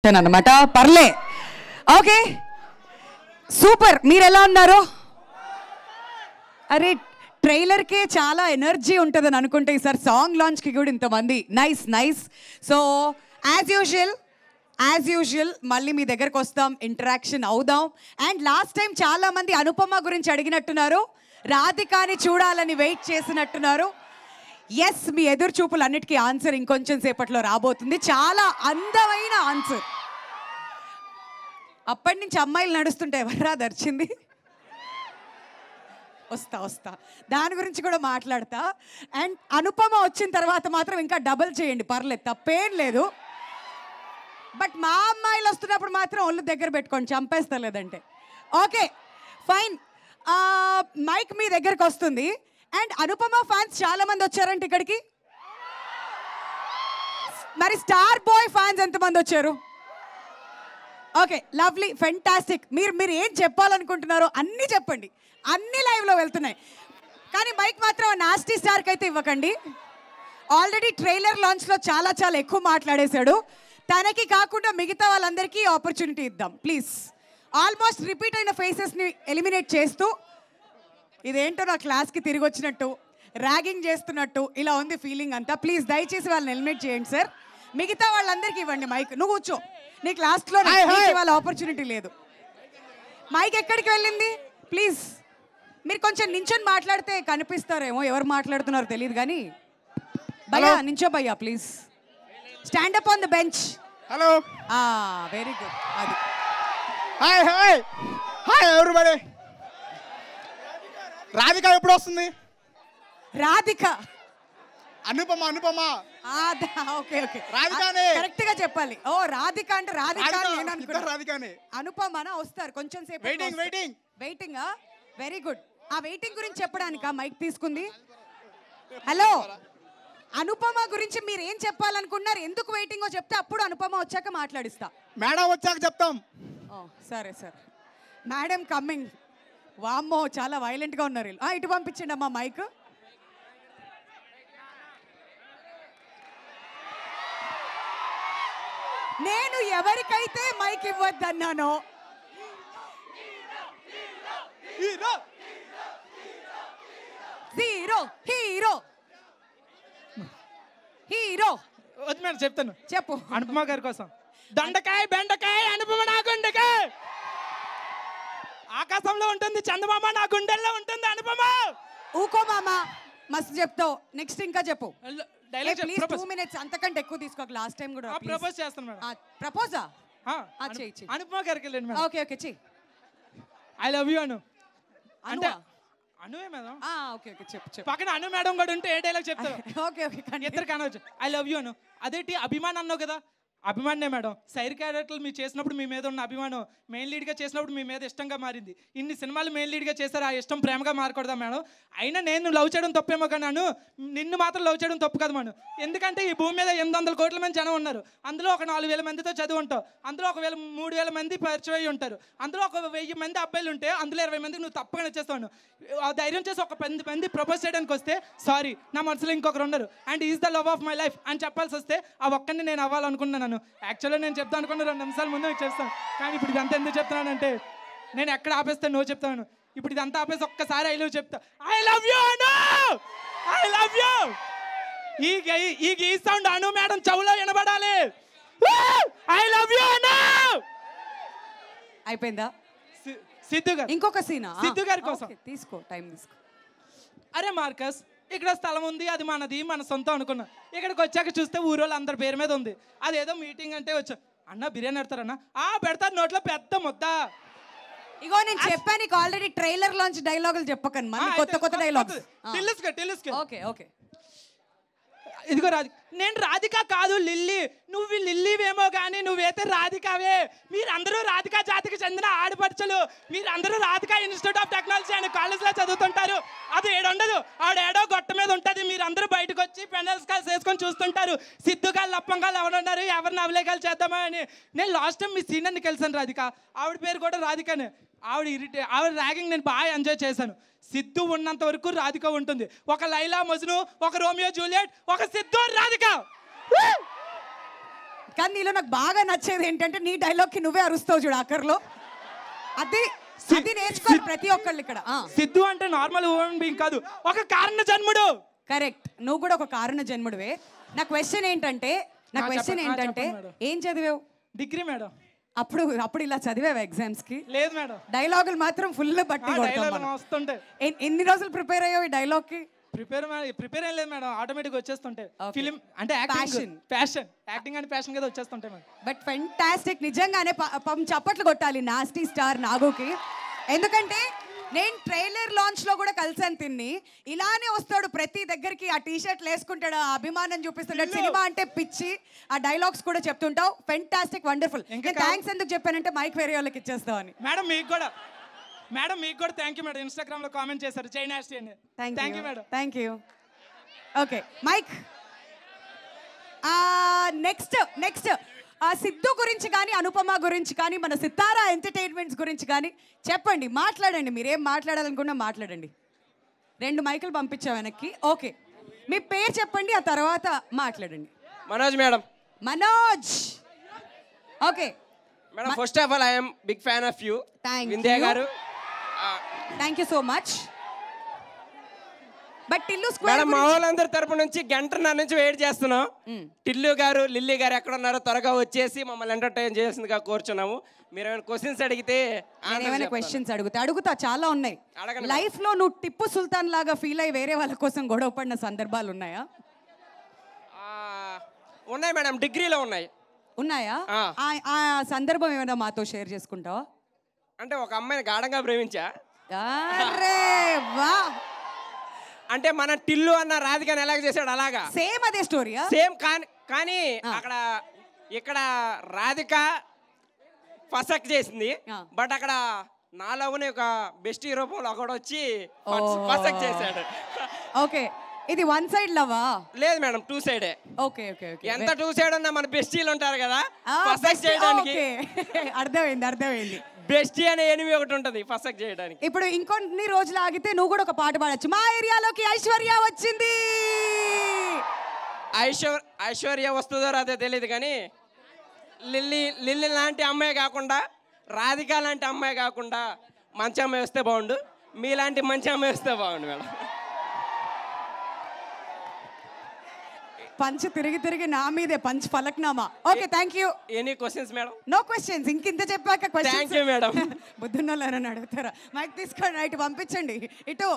వచ్చాను అన్నమాట. పర్లే, ఓకే సూపర్. మీరు ఎలా ఉన్నారు? అరే ట్రైలర్కే చాలా ఎనర్జీ ఉంటుందని అనుకుంటే ఈసారి సాంగ్ లాంచ్కి కూడా ఇంతమంది. Nice nice. So as usual మళ్ళీ మీ దగ్గరకు వస్తాం, ఇంటరాక్షన్ అవుదాం. అండ్ లాస్ట్ టైం చాలా మంది అనుపమ గురించి అడిగినట్టున్నారు, రాధికాని చూడాలని వెయిట్ చేసినట్టున్నారు. ఎస్, మీ ఎదురు చూపులు అన్నిటికీ ఆన్సర్ ఇంకొంచెం సేపట్లో రాబోతుంది. చాలా అందమైన ఆన్సర్. అప్పటి నుంచి అమ్మాయిలు నడుస్తుంటే ఎవర్రా దర్చింది? వస్తా దాని గురించి కూడా మాట్లాడతా. అండ్ అనుపమ వచ్చిన తర్వాత మాత్రం ఇంకా డబుల్ చేయండి, పర్లేదు, తప్పేం లేదు. బట్ మా అమ్మాయిలు వస్తున్నప్పుడు మాత్రం ఒళ్ళు దగ్గర పెట్టుకోండి, చంపేస్తా లేదంటే. Okay fine. మైక్ మీ దగ్గరకు వస్తుంది. అండ్ అనుపమ ఫ్యాన్స్ చాలా మంది వచ్చారంటే ఇక్కడికి. మరి స్టార్ బాయ్ ఫ్యాన్స్ ఎంతమంది వచ్చారు? Okay lovely, fantastic. మీరు ఏం చెప్పాలనుకుంటున్నారో అన్నీ చెప్పండి, అన్ని లైవ్లో వెళ్తున్నాయి. కానీ మైక్ మాత్రం నాస్టీ స్టార్కి అయితే ఇవ్వకండి. ఆల్రెడీ ట్రైలర్ లాంచ్లో చాలా ఎక్కువ మాట్లాడేశాడు. తనకి కాకుండా మిగతా వాళ్ళందరికీ ఆపర్చునిటీ ఇద్దాం ప్లీజ్. ఆల్మోస్ట్ రిపీట్ అయిన ఫేసెస్ని ఎలిమినేట్ చేస్తూ, ఇదేంటో నా క్లాస్కి తిరిగి వచ్చినట్టు, ర్యాగింగ్ చేస్తున్నట్టు ఇలా ఉంది ఫీలింగ్ అంతా. ప్లీజ్ దయచేసి వాళ్ళని ఎలిమినేట్ చేయండి సార్. మిగతా వాళ్ళందరికీ ఇవ్వండి మైక్. నువ్వు కూర్చో, నీ క్లాస్లో వాళ్ళ ఆపర్చునిటీ లేదు. మైక్ ఎక్కడికి వెళ్ళింది? ప్లీజ్ మీరు కొంచెం నించొని మాట్లాడితే కనిపిస్తారేమో, ఎవరు మాట్లాడుతున్నారో తెలియదు కానీ. భయ్యా నించో భయ్యా please. Stand up on the bench. Hello, very good. అది hi hi hi everybody. Radhika ఎప్పుడు వస్తుంది? రాధిక, అనుపమ ఓకే రాధికానే కరెక్ట్ గా చెప్పాలి. ఓ రాధిక అంటే రాధిక నేను అనుకున్నా. రాధికానే. అనుపమనా వస్తారు కొంచెం సేపు. వెయిటింగ్. Very good. ఆ వెయిటింగ్ గురించి చెప్పడానికా మైక్ తీసుకుంది? హలో, అనుపమ గురించి మీరు ఏం చెప్పాలనుకున్నారు, ఎందుకు వెయిటింగో చెప్తే అప్పుడు అనుపమ వచ్చాక మాట్లాడిస్తా. మేడం వచ్చాక చెప్తాం. సరే మేడం కమ్మింగ్. వామ్మో చాలా వైలెంట్గా ఉన్నారు. ఇటు పంపించండి అమ్మా మైక్. నేను ఎవరికైతే మైక్ ఇవ్వద్దన్నానో హీరో వద్దు మేడం, చెప్తాను. చెప్పు. అనుపమ గారి కోసం దొండకాయ బెండకాయ అనుపమ నా గుండెకాయ. ఆకాశంలో ఉంటుంది చందమామ, నా గుండెల్లో ఉంటుంది అనుపమ. ఊకో మామ, మస్తు చెప్తావు. నెక్స్ట్ ఇంకా చెప్పు. డైలాగ్ 2 minutes, అంతకంటే ఎక్కువ తీసుకోక. లాస్ట్ టైం కూడా ప్రపోజ్ చేస్తాను మేడం. ప్రపోజా? అనుపమ గారికి వెళ్ళండి మేడం. ఓకే చెయ్యి. ఐ లవ్ యూ అను. అంటే అనువే మేడం. ఓకే చెప్పు. పక్కన అను మేడం కూడా ఉంటే ఏ డైలాగ్ చెప్తారు? ఓకే ఇద్దరు కానవచ్చు. ఐ లవ్ యూ అను. అదేంటి అభిమాన్ అన్నావు కదా? అభిమానే మేడం. సైడ్ క్యారెక్టర్లు మీరు చేసినప్పుడు మీ మీద ఉన్న అభిమానం మెయిన్ లీడ్గా చేసినప్పుడు మీ మీద ఇష్టంగా మారింది. ఇన్ని సినిమాలు మెయిన్ లీడ్గా చేశారు, ఆ ఇష్టం ప్రేమగా మారకూడదా మేడం? అయినా నేను లవ్ చేయడం తప్పేమో కానీ నిన్ను మాత్రం లవ్ చేయడం తప్పు కదా మేడం. ఎందుకంటే ఈ భూమి మీద 800 కోట్ల మంది జనం ఉన్నారు. అందులో ఒక 4000 మందితో చదువు ఉంటావు, అందులో 3000 మంది పరిచయం అయ్యి ఉంటారు, అందులో ఒక 1000 మంది అబ్బాయిలు ఉంటే అందులో 20 మందికి నువ్వు తప్పగా నచ్చేస్తావు. ఆ ధైర్యం చేసి ఒక 10 మంది ప్రపోజ్ చేయడానికి వస్తే సారీ నా మనసులో ఇంకొకరు ఉన్నారు and is the love of my life అని చెప్పాల్సి వస్తే ఆ ఒక్కడిని నేను అవ్వాలనుకున్నాను. యాక్చువల్గా నేను చెప్తాను అనుకున్న 2 నిమిషాల ముందు చేస్తాను, కానీ ఇప్పుడు ఇదంతా ఎందుకు చెప్తున్నానంటే నేను ఎక్కడ ఆపేస్తాను నువ్వు చెప్తాను. ఇప్పుడు ఇదంతా ఆపేసి ఒక్కసారి ఐ లవ్ చెప్తా. I love you Anu, I love you. ఈ గీ సౌండ్ అను మేడం చెవులో వినబడాలి. ఐ లవ్ యూ అను. అయిపోయిందా? సిద్ధు గారు ఇంకొక సీనా? సిద్ధు గారి కోసం తీసుకో, టైం తీసుకో. అరే మార్కస్, ఇక్కడ స్థలం ఉంది, అది మనది, మన సొంతం అనుకున్నా. ఇక్కడికి వచ్చాక చూస్తే ఊరోళ్ళు అందరి పేరు మీద ఉంది. అదేదో మీటింగ్ అంటే వచ్చా. అన్న బిర్యానీ పెడతారన్నా? పెడతారు, నోట్లో పెద్ద ముద్ద. ఇగో నేను చెప్పాను నీకు ఆల్రెడీ ట్రైలర్ లాంచ్ డైలాగులు చెప్పకండి, మళ్ళీ కొత్త డైలాగ్స్. ఓకే ఇదిగో నేను రాధిక కాదు లిల్లీ. నువ్వు లిల్లీవేమో కానీ నువ్వైతే రాధికావే. మీరందరూ రాధికా జాతికి చెందిన ఆడపడుచులు. మీరందరూ రాధికా ఇన్స్టిట్యూట్ ఆఫ్ టెక్నాలజీ అని కాలేజ్లో చదువుతుంటారు. అది ఏడుండదు, ఆడేడో గొట్ట మీద ఉంటుంది. మీరందరూ బయటకు వచ్చి పెనల్ స్కాల్స్ వేసుకొని చూస్తుంటారు. సిద్ధుగాళ్ళు లప్పంగాళ్ళు ఎవరున్నారు, ఎవరిని అవలేగాలు చేద్దామా అని. నేను లాస్ట్ టైం మీ సీనియర్ని కలిసాను రాధిక, ఆవిడ పేరు కూడా రాధికనే. ఆవిడ ర్యాగింగ్ నేను బాగా ఎంజాయ్ చేశాను. సిద్ధు ఉన్నంత వరకు రాధిక ఉంటుంది. ఒక లైలా మజ్ను, ఒక రోమియో జూలియట్, ఒక సిద్ధు రాధిక. కానీ నీలో నాకు బాగా నచ్చేది ఏంటంటే నీ డైలాగ్కి నువ్వే అరుస్తావు చూడు ఆఖరిలో. అది అది నేర్చుకోవాలి ప్రతి ఒక్కళ్ళు ఇక్కడ. సిద్ధు అంటే నార్మల్ హ్యూమన్ బీయింగ్ కాదు, ఒక కారణ జన్ముడు. కరెక్ట్, నువ్వు కూడా ఒక కారణ జన్ముడివే. నా క్వశ్చన్ ఏంటంటే ఏం చదివావు? Degree madam. అప్పుడు ఇలా చదివావు ఎగ్జామ్స్ కి? లేదు మేడం. డైలాగులు మాత్రం ఫుల్ బట్టి వస్తుంటే. ఎన్ని రోజులు ప్రిపేర్ అయ్యావు ఈ డైలాగ్ కి? ప్రిపేర్ ఏం లేదు మేడం, ఆటోమేటిక్ వచ్చేస్తుంటే. ఫిలిం అంటే యాక్టింగ్ అంటే ప్యాషన్ కదా వచ్చేస్తుంటాయి మేడం. బట్ ఫెంటాస్టిక్, నిజంగానే చప్పట్లు కొట్టాలి నాస్టీ స్టార్ నాగుకి. ఎందుకంటే నేను ట్రైలర్ లాంచ్ లో కూడా కలిసాను తిన్ని. ఇలానే వస్తాడు ప్రతి దగ్గరికి, ఆ టీ షర్ట్లు వేసుకుంటాడు, ఆ అభిమానం చూపిస్తాడు, సినిమా అంటే పిచ్చి, ఆ డైలాగ్స్ కూడా చెప్తుంటావు. Fantastic, wonderful. ఇంకా థ్యాంక్స్ ఎందుకు చెప్పానంటే మైక్ వేరే వాళ్ళకి ఇచ్చేస్తావని. మేడం మీకు కూడా థ్యాంక్ యూ మేడం. ఇన్స్టాగ్రామ్ లో కామెంట్ చేశారు చైనాస్టీ అని. Thank you madam. Thank you. Okay mic. Next Siddhu గురించి కానీ, అనుపమ గురించి కానీ, మన సితారా ఎంటర్టైన్మెంట్స్ గురించి కానీ చెప్పండి, మాట్లాడండి. మీరేం మాట్లాడాలనుకున్నా మాట్లాడండి. 2 మైకులు పంపించాం వెనక్కి. ఓకే, మీ పేరు చెప్పండి, ఆ తర్వాత మాట్లాడండి. Manoj madam. Manoj. Okay madam, first of all I am big fan of you. Vindhya garu, thank you so much. But Tillu square madam, మా వాళ్ళందరి తరపు నుంచి గంటన్నర నుంచి వెయిట్ చేస్తున్నాం. టిల్లు గారు, లిల్లీ గారు ఎక్కడ ఉన్నారో త్వరగా వచ్చేసి మమ్మల్ని ఎంటర్టైన్ చేసిందిగా కోరుచున్నాము. మీరు ఏమైనా క్వశ్చన్స్ అడిగితే క్వశ్చన్స్ అడుగుతా, చాలా ఉన్నాయి. లైఫ్ లో నువ్వు టిప్పు సుల్తాన్ లాగా ఫీల్ అయ్యి వేరే వాళ్ళ కోసం గొడవ పడిన సందర్భాలు ఉన్నాయా? ఉన్నాయి మేడం, డిగ్రీలో ఉన్నాయా? ఆ సందర్భం ఏమైనా మాతో షేర్ చేసుకుంటావా? అంటే ఒక అమ్మాయిని గాఢంగా ప్రేమించా. అరే వా, అంటే మన టిల్లు అన్న రాధికని ఎలాగ చేశాడు అలాగా సేమ్ అదే స్టోరీయా? సేమ్. కానీ ఇక్కడ రాధిక ఫసక్ చేసింది, బట్ అక్కడ నాలోనే ఒక బెస్టీ రూపంలో ఒకడు వచ్చి ఫసక్ చేశాడు. ఓకే, ఇది 1 సైడ్ లవా? లేదు మేడం, 2 సైడే. Okay okay okay. ఎంత 2 సైడ్ ఉన్నా మన బెస్టీలు ఉంటారు కదా ఫసక్ చేయడానికి. అర్థమైంది. బెస్టీ అనే ఎనిమి ఒకటి ఉంటది ఫసక్ చేయడానికి. ఇప్పుడు ఇంకొన్ని రోజులు ఆగితే నువ్వు కూడా ఒక పాట పాడొచ్చు. మా ఏరియాలోకి ఐశ్వర్య వచ్చింది. ఐశ్వర్య వస్తుందో రాదో తెలియదు, కానీ లిల్లీ లాంటి అమ్మాయి కాకుండా, రాధిక లాంటి అమ్మాయి కాకుండా మంచి అమ్మాయి వస్తే బాగుండు. మీలాంటి మంచి అమ్మాయి వస్తే బాగుండు మేడం. పంచ్ తిరిగి నా మీదే punch Falaknuma. Okay, thank you. Any questions madam? No questions. ఇంత చెప్పాక థ్యాంక్ యూ మేడం. బుద్ధున్నోళ్ళని అడుగుతారా? మైక్ తీసుకోండి, ఇటు పంపించండి. ఇటు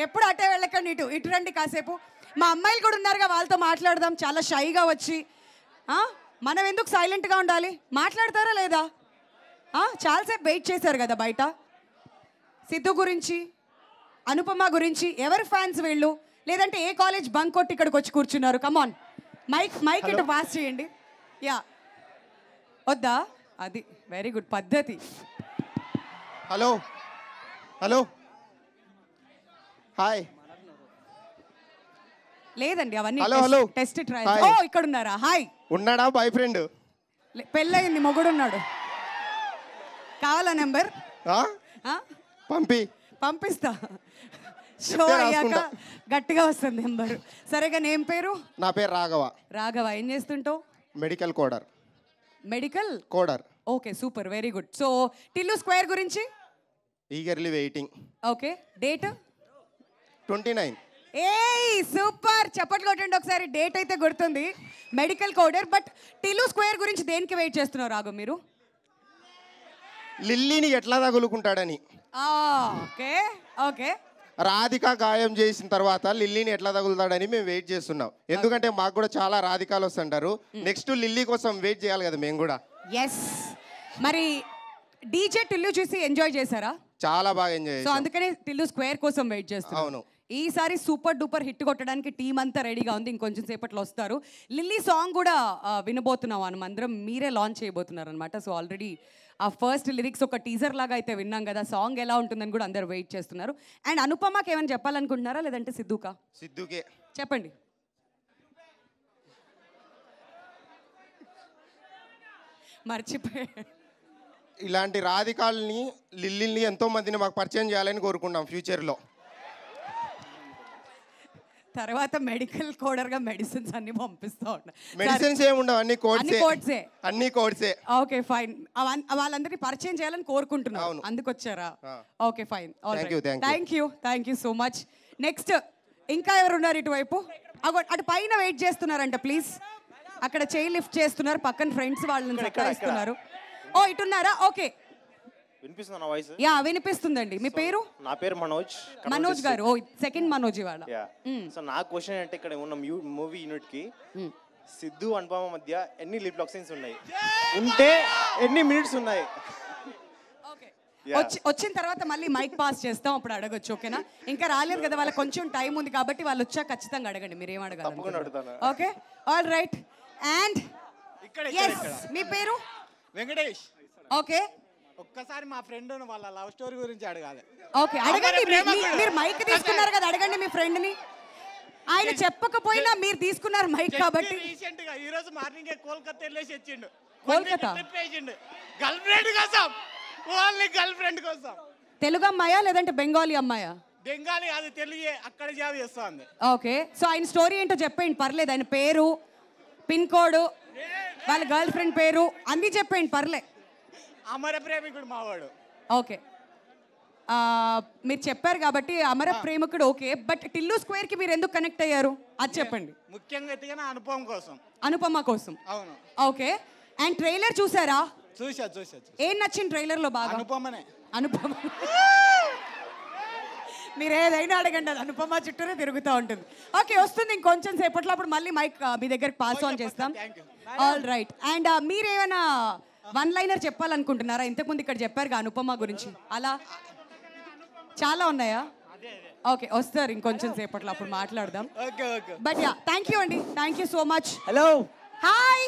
ఎప్పుడు అటే వెళ్ళకండి, ఇటు రండి కాసేపు. మా అమ్మాయిలు కూడా ఉన్నారుగా, వాళ్ళతో మాట్లాడదాం. చాలా షైగా వచ్చి, మనం ఎందుకు సైలెంట్గా ఉండాలి? మాట్లాడతారా లేదా? చాలాసేపు వెయిట్ చేశారు కదా బయట. సిద్ధు గురించి, అనుపమ గురించి, ఎవరి ఫ్యాన్స్ వీళ్ళు? లేదంటే ఏ కాలేజ్ బంక్ కొట్టి ఇక్కడికి వచ్చి కూర్చున్నారు? కమాన్, మైక్ ఇటు పాస్ చేయండి. యా, వద్దా? అది వెరీ గుడ్ పద్ధతి. Hello hi. లేదండి, అవన్నీ హలో టెస్ట్ ట్రయల్. ఓ, ఇక్కడ ఉన్నారా? హాయ్. ఉన్నాడా బాయ్ ఫ్రెండ్? పెళ్ళయింది, మొగుడున్నాడు. కావాలా నెంబర్? పంపిస్తా. షో అయ్యాక గట్టిగా వస్తుంది నెంబర్. సరేగా, నేమ్ పేరు? నా పేరు రాఘవ. ఏం చేస్తుంటావు? Medical coder. Okay, super, very good. So Tillu square గురించి? Eagerly waiting. Okay, date? 29. ఏయ్ సూపర్, చప్పట్లు కొట్టండి ఒకసారి. డేట్ అయితే గుర్తుంది. Medical coder. But Tillu square గురించి దేనికి వెయిట్ చేస్తున్నారు రాఘవ్ మీరు? లిల్లీని ఎట్లా తగులుకుంటాడని. ఓకే. రాధిక గాయం చేసిన తర్వాత లిల్లీని ఎట్లా తగులుతాడని మేము వెయిట్ చేస్తున్నాం. ఎందుకంటే మాకు కూడా చాలా రాధికాలు వస్తుంటారు. నెక్స్ట్ లిల్లీ కోసం వెయిట్ చేయాలి కదా మేము కూడా. ఎస్. మరి డీజే టిల్లు చూసి ఎంజాయ్ చేశారా? చాలా బాగా ఎంజాయ్. సో అందుకనే టిల్లు స్క్వేర్ కోసం వెయిట్ చేస్తున్నాం. అవును. ఈసారి సూపర్ డూపర్ హిట్ కొట్టడానికి టీం అంతా రెడీగా ఉంది. ఇంకొంచెం సేపట్లో వస్తారు. లిల్లీ సాంగ్ కూడా వినబోతున్నాం మనం అందరం. మీరే లాంచ్ చేయబోతున్నారు అనమాట. సో ఆల్రెడీ ఆ ఫస్ట్ లిరిక్స్ ఒక టీజర్ లాగా అయితే విన్నాం కదా. సాంగ్ ఎలా ఉంటుందని కూడా అందరు వెయిట్ చేస్తున్నారు. అండ్ అనుపమకి ఏమైనా చెప్పాలనుకుంటున్నారా, లేదంటే సిద్ధుకే చెప్పండి. మర్చిపోయా. ఇలాంటి రాధికాల్ని, లిల్లీని ఎంతో మందిని మాకు పరిచయం చేయాలని కోరుకున్నాం ఫ్యూచర్లో. తర్వాత మెడికల్ కోడర్గా మెడిసిన్స్ అన్ని పంపిస్తూ ఉంటాను. మెడిసిన్స్ ఏముండవు, అన్ని కోడ్సే. అన్ని కోడ్సే. Okay fine. వాళ్ళందరినీ పరిచయం చేయాలని కోరుకుంటున్నాను, అందుకొచ్చారా? Okay fine. Thank you so much. Next ఇంకా ఎవరు ఉన్నారు ఇటువైపు? అటు పైన వెయిట్ చేస్తున్నారంట, ప్లీజ్. అక్కడ చేయి లిఫ్ట్ చేస్తున్నారు, పక్కన ఫ్రెండ్స్ వాళ్ళని సత్కరిస్తున్నారు. ఓ ఇటున్నారా? ఓకే, వినిపిస్తుందా వాయిస్? యా వినిపిస్తుందండి. మీ పేరు? నా పేరు మనోజ్. మనోజ్ గారు. ఓ సెకండ్ మనోజ్ ఇవాళ. సో నా క్వశ్చన్ అంటే ఇక్కడ ఉన్న మూవీ యూనిట్ కి సిద్ధు అనుపమ మధ్య ఎన్ని లిప్ లాక్ సీన్స్ ఉన్నాయి, ఉంటే ఎన్ని మినిట్స్ ఉన్నాయి? వచ్చిన తర్వాత మళ్ళీ మైక్ పాస్ చేస్తాం, అప్పుడు అడగొచ్చు. ఓకేనా? ఇంకా రాలేదు కదా, వాళ్ళకి కొంచెం టైం ఉంది కాబట్టి వాళ్ళు వచ్చా ఖచ్చితంగా అడగండి, మీరు ఏం అడగాలి. Okay, all right. అండ్ మీ పేరు? వెంకటేష్. ఓకే, ఒక్కసారి మా ఫ్రెండ్ వాళ్ళ లవ్ స్టోరీ గురించి అడగాలి. ఓకే అడగండి. మీరు మైక్ తీసుకున్నారు కదా, అడగండి మీ ఫ్రెండ్ ని. ఆయన చెప్పకపోయినా మీరు తీసుకున్నారు మైక్ కాబట్టి. రీసెంట్ గా ఈ రోజు మార్నింగ్ కోల్కతా వెళ్ళేసి వచ్చిండు. కోల్కతా గర్ల్ ఫ్రెండ్ కోసం, ఓన్లీ గర్ల్ ఫ్రెండ్ కోసం. తెలుగు అమ్మాయా లేదంటే బెంగాలీ అమ్మాయా? బెంగాలీ, అది తెలుగే, అక్కడ జాబ్ చేస్తుంది. ఓకే, సో ఆయన స్టోరీ ఏంటో చెప్పండి, పర్లేదు. ఆయన పేరు, పిన్ కోడ్, వాళ్ళ గర్ల్ ఫ్రెండ్ పేరు అన్నీ చెప్పండి, పర్లే. అమర ప్రేమికుడు మావాడు. ఓకే, మీరు చెప్పారు కాబట్టి అమర ప్రేమికుడు. ఓకే, బట్ టిల్లు స్క్వేర్ కి మీరు ఎందుకు కనెక్ట్ అయ్యారు అది చెప్పండి. ముఖ్యంగా ఎత్తిగా అనుపమ కోసం. అనుపమ కోసం. అవును. ఓకే, అండ్ ట్రైలర్ చూసారా? చూసా. ఏం నచ్చింది ట్రైలర్ లో బాగా? అనుపమనే. అనుపమ. మీరు ఏదైనా అడగండి, అది అనుపమ చుట్టూనే తిరుగుతూ ఉంటుంది. ఓకే, వస్తుంది ఇంకొంచెం సేపట్లో, అప్పుడు మళ్ళీ మైక్ మీ దగ్గరికి పాస్ ఆన్ చేస్తాం. All right. అండ్ మీరేమైనా వన్ లైనర్ చెప్పాలనుకుంటున్నారా? ఇంతకుముందు ఇక్కడ చెప్పారు అనుపమ గురించి, అలా చాలా ఉన్నాయా? ఓకే, వస్తారు ఇంకొంచెం సేపట్లో, అప్పుడు మాట్లాడదాం. బట్ యా, థ్యాంక్ యూ అండి, thank you so much. Hello, hi.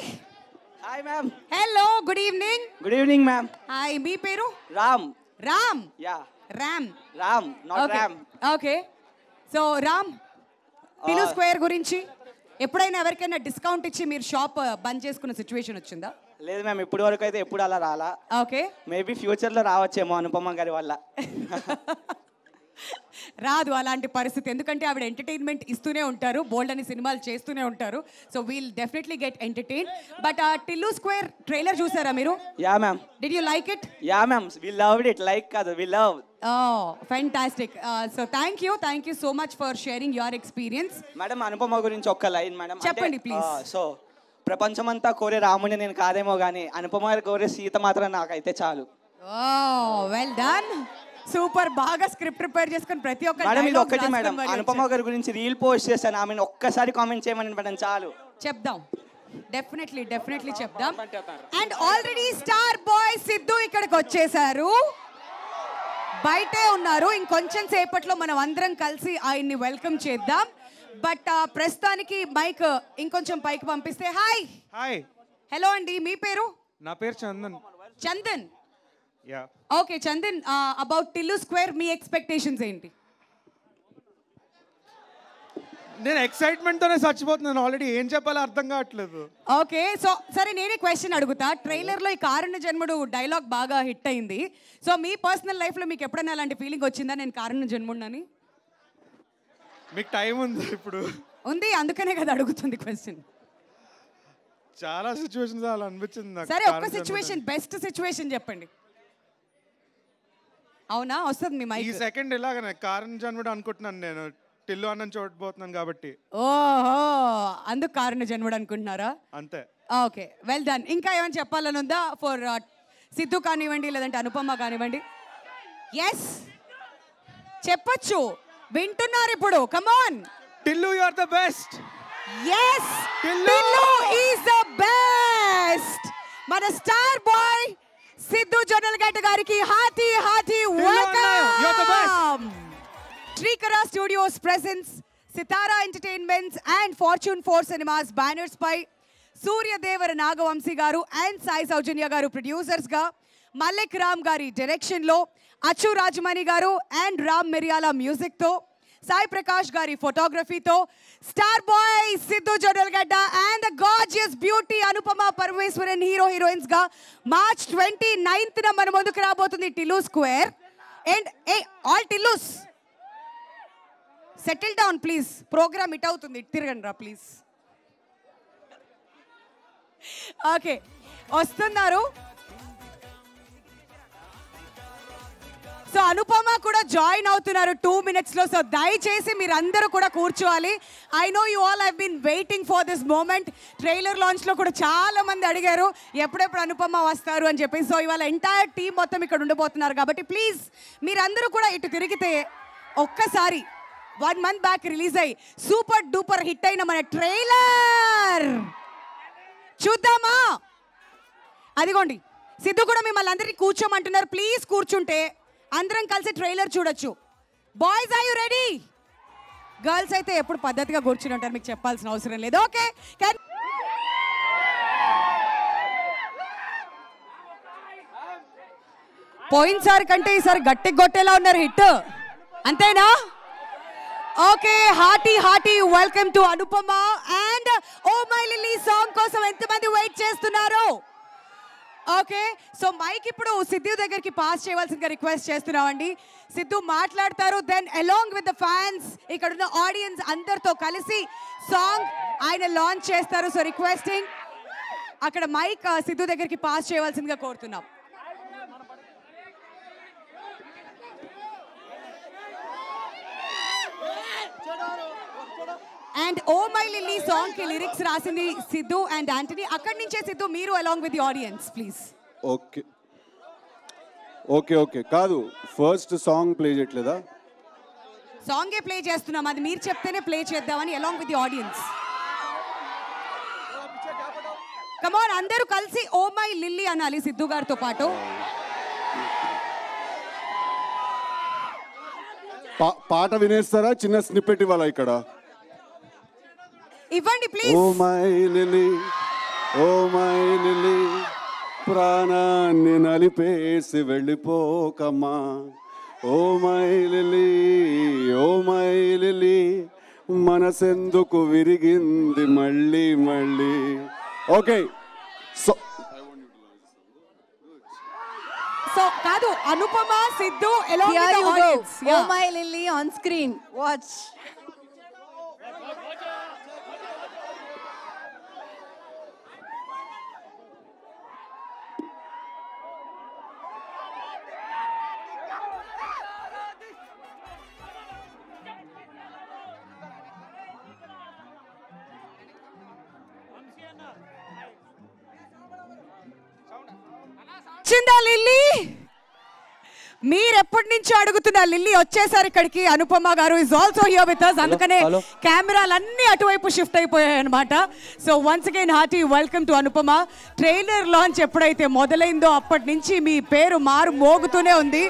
Hi ma'am. Hello, good evening. Good evening ma'am. Hi, మీ పేరు? Ram. Ram. Yeah, Ram. Ram, not Ram. Okay, so Ram, Tillu square గురించి ఎప్పుడైనా ఎవరికైనా డిస్కౌంట్ ఇచ్చి మీరు షాప్ బంద్ చేసుకున్న సిచ్యువేషన్ వచ్చిందా? లేదు మ్యామ్, ఇప్పటి వరకు అయితే ఎప్పుడు అలా రాలా. ఓకే, మేబీ ఫ్యూచర్లో రావచ్చేమో అనుపమ గారి వల్ల. రాదు అలాంటి పరిస్థితి, ఎందుకంటే ఆవిడ ఎంటర్టైన్మెంట్ ఇస్తూనే ఉంటారు, బోల్డ్ అని సినిమాలు చేస్తూనే ఉంటారు. So we'll definitely get entertain. But Tillu square trailer చూసారా మీరు? Yeah ma'am. Did you like it? Yeah ma'am, we loved it. Like కాదు, we love. Fantastic. So thank you so much for sharing your experience. Madam, Anupama గురించి ఒక్క line madam చెప్పండి please. So ప్రపంచమంతా కోరే రాముని నేను కాదేమో కానీ అనుపమ గారు కోరే సీత మాత్రం నాకైతే చాలు. Well done, super. బాగా స్క్రిప్ట్ ప్రిపేర్ చేసుకుని ప్రతి ఒక్క మేడం ఇది ఒక్కటి మేడం, అనుపమ గారి గురించి రీల్ పోస్ట్ చేశాను, ఆమెను ఒక్కసారి కామెంట్ చేయమని మేడం చాలు. చెప్దాం, డెఫినెట్లీ చెప్దాం. And already star boy Siddhu ఇక్కడికి వచ్చేసారు, బయటే ఉన్నారు. ఇంకొంచెం సేపట్లో మనం అందరం కలిసి ఆయన్ని వెల్కమ్ చేద్దాం. బట్ ప్రస్తుతానికి మైక్ ఇంకొంచెం పైకి పంపిస్తే. హాయ్. హాయ్. హలో అండి, మీ పేరు? నా పేరు Chandan. Chandan. Yeah. Okay Chandan, about Tillu square me expectations ఏంటి? నేను ఎక్సైట్మెంట్ తోనే చచ్చిపోతున్నాను, ఆల్రెడీ ఏం చెప్పాలో అర్థం కావట్లేదు. ఓకే, సో సరే నేనే క్వశ్చన్ అడుగుతా. ట్రైలర్లో ఈ కారుణ్య జన్ముడు డైలాగ్ బాగా హిట్ అయింది. సో మీ పర్సనల్ లైఫ్లో మీకు ఎప్పుడైనా అలాంటి ఫీలింగ్ వచ్చిందా, నేను కారుణ్య జన్ముడినని? మీకు టైం ఉంది ఇప్పుడు? ఉంది, అందుకనే కదా అడుగుతుంది క్వశ్చన్. చాలా సిచ్యువేషన్స్ అలా అనిపించింది నాకు. సరే ఒక్క సిచ్యువేషన్, బెస్ట్ సిచ్యువేషన్ చెప్పండి. అవునా, వస్తుంది మీ మైక్. ఈ సెకండ్ ఇలాగనే కారణం జన్ముడు అనుకుంటున్నాను, నేను టిల్లు అన్నని చూడబోతున్నాను కాబట్టి. ఓహో, అందుకు కారుణ్య జన్ముడు అనుకుంటున్నారా? అంతే. Okay, well done. ఇంకా ఏమైనా చెప్పాలని ఉందా ఫర్ సిద్ధు కానివ్వండి లేదంటే అనుపమ కానివ్వండి? ఎస్ చెప్పొచ్చు, వింటున్నారు ఇప్పుడు. Come on. Tillu you are the best. yes Tillu is the best. మన స్టార్ బాయ్ సిద్ధు జొన్నలగడ్డ గారికి hearty welcome. Srikara studios presents Sithara entertainments and fortune 4 cinemas banners పై సూర్యదేవర నాగవంశీ గారు అండ్ సాయి సౌజన్య గారు ప్రొడ్యూసర్స్ గా, మల్లిక్ రామ్ గారి డైరెక్షన్ లో, అచ్చు రాజమణి గారు అండ్ రామ్ మిరియాల మ్యూజిక్ తో, సాయి ప్రకాష్ గారి ఫోటోగ్రఫీతో star boy Siddhu Jonnalagadda and the gorgeous beauty Anupama Parameswaran heroines గా మార్చ్ 29th మన ముందుకు రాబోతుంది Tillu square. And all Tillus settle down please. Program it అవుతుంది, ఇటు తిరగండి రా ప్లీజ్. ఓకే, వస్తున్నారు. సో అనుపమ కూడా జాయిన్ అవుతున్నారు 2 minutesలో. సో దయచేసి మీరందరూ కూడా కూర్చోవాలి. I know you all have been waiting for this moment. Trailer లాంచ్లో కూడా చాలా మంది అడిగారు ఎప్పుడెప్పుడు అనుపమ వస్తారు అని చెప్పి. సో ఇవాళ ఎంటైర్ టీం మొత్తం ఇక్కడ ఉండిపోతున్నారు కాబట్టి ప్లీజ్ మీరందరూ కూడా ఇటు తిరిగితే ఒక్కసారి 1 month బ్యాక్ రిలీజ్ అయ్యి సూపర్ డూపర్ హిట్ అయిన మన ట్రైలర్ చూద్దామా? అదిగోండి, సిద్ధు కూడా మిమ్మల్ని అందరినీ కూర్చోమంటున్నారు. ప్లీజ్ కూర్చుంటే అందరం కలిసి ట్రైలర్ చూడొచ్చు. Boys are you ready? Girls అయితే ఎప్పుడు పద్ధతిగా కూర్చుని ఉంటారు, మీకు చెప్పాల్సిన అవసరం లేదు. ఓకే, పోయినసారి కంటే ఈసారి గట్టి కొట్టేలా ఉన్నారు హిట్, అంతేనా? Okay, hearty welcome to Anupama and oh my Lily song కోసం ఎంతమంది వెయిట్ చేస్తున్నారు? ఓకే, సో మైక్ ఇప్పుడు సిద్ధు దగ్గరికి పాస్ చేయవలసిందిగా రిక్వెస్ట్ చేస్తున్నామండి. సిద్ధు మాట్లాడతారు, then along with the fans ఇక్కడున్న ఆడియన్స్ అందరితో కలిసి సాంగ్ ఆయన లాంచ్ చేస్తారు. సో రిక్వెస్టింగ్ అక్కడ మైక్ సిద్ధు దగ్గరికి పాస్ చేయవలసిందిగా కోరుతున్నాం. And oh my Lily song కి లిరిక్స్ రాసింది సిద్ధు అండ్ యాంటనీ. అక్కడి నుంచే సిద్ధు మీరు along with the audience please. Okay okay okay కాదు, ఫస్ట్ సాంగ్ ప్లే చేయట్లేదా? సాంగే ప్లే చేస్తున్నాం, అది మీరు చెప్తేనే ప్లే చేద్దామని along with the audience. Come on, అందరూ కలిసి ఓ మై లిల్లీ అనాలి సిద్ధు గారితో పాటు. పాట వినేస్తారా? చిన్న స్నిప్పెట్ ఇవ్వాలా ఇక్కడ? ఇవ్వండి please. Oh my Lily, oh my Lily, ప్రాణాన్ని నలిపేసి వెళ్ళిపోకమ్మా. Oh my Lily, oh my Lily, మనసెందుకు విరిగింది మళ్ళీ మళ్ళీ. ఓకే, సో కాదు, Anupama Siddhu along with the audience. Oh my Lily on screen, watch. వచ్చిందా లిల్లీ? మీరు ఎప్పటి నుంచో అడుగుతున్న లిల్లీ వచ్చేసారు ఇక్కడికి. Anupama garu is also here with us. అందుకనే కెమెరాలన్నీ అటువైపు షిఫ్ట్ అయిపోయాయి అనమాట. So once again hearty welcome to Anupama. Trailer launch ఎప్పుడైతే మొదలైందో అప్పటి నుంచి మీ పేరు మారు మోగుతూనే ఉంది.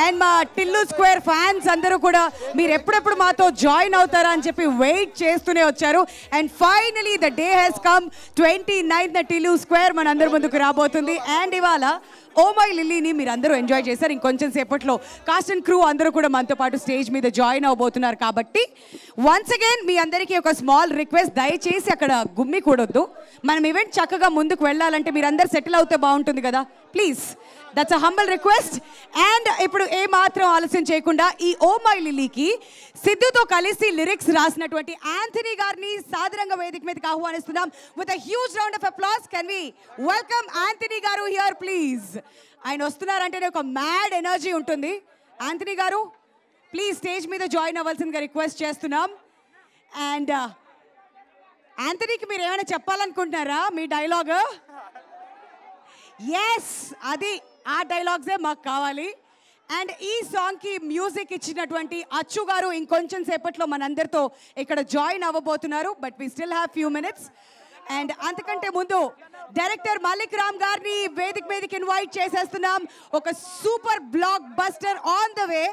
అండ్ మా టిల్లు స్క్వేర్ ఫ్యాన్స్ అందరూ కూడా మీరు ఎప్పుడెప్పుడు మాతో జాయిన్ అవుతారా అని చెప్పి వెయిట్ చేస్తూనే వచ్చారు. And finally the day has come. 29th Tillu square మన అందరి ముందుకు రాబోతుంది. అండ్ ఇవాళ ఓ మై లిల్లీని మీరు అందరూ ఎంజాయ్ చేశారు. ఇంకొంచెం సేపట్లో కాస్ట్ అండ్ క్రూ అందరూ కూడా మనతో పాటు స్టేజ్ మీద జాయిన్ అవబోతున్నారు. కాబట్టి వన్స్ అగైన్ మీ అందరికీ ఒక స్మాల్ రిక్వెస్ట్, దయచేసి అక్కడ గుమ్మి కూడొద్దు. మనం ఈవెంట్ చక్కగా ముందుకు వెళ్ళాలంటే మీరు అందరు సెటిల్ అవుతే బాగుంటుంది కదా, please. That's a humble request. And ఇప్పుడు ఏ మాత్రం ఆలస్యం చేయకుండా ఈ ఓ మై లిల్లీకి సిద్ధుతో కలిసి లిరిక్స్ రాసినటువంటి యాంథనీ గారిని సాదరంగా వేదిక మీదకి ఆహ్వానిస్తున్నాం. With a huge round of applause can we welcome Anthony గారు హియర్ ప్లీజ్. ఆయన వస్తున్నారంటేనే ఒక మ్యాడ్ ఎనర్జీ ఉంటుంది. యాంథనీ గారు ప్లీజ్ స్టేజ్ మీద జాయిన్ అవ్వాల్సిందిగా రిక్వెస్ట్ చేస్తున్నాం. అండ్ యాంథనీకి మీరు ఏమైనా చెప్పాలనుకుంటున్నారా? మీ డైలాగ్? ఎస్, అది ఆ డైలాగ్సే మాకు కావాలి. అండ్ ఈ సాంగ్కి మ్యూజిక్ ఇచ్చినటువంటి అచ్చు గారు ఇంకొంచెం సేపట్లో మనందరితో ఇక్కడ జాయిన్ అవ్వబోతున్నారు. But we still have few minutes. And అంతకంటే ముందు డైరెక్టర్ మల్లిక్ రామ్ గారిని వేదిక మీదకి ఇన్వైట్ చేసేస్తున్నాం. ఒక super blockbuster on the way.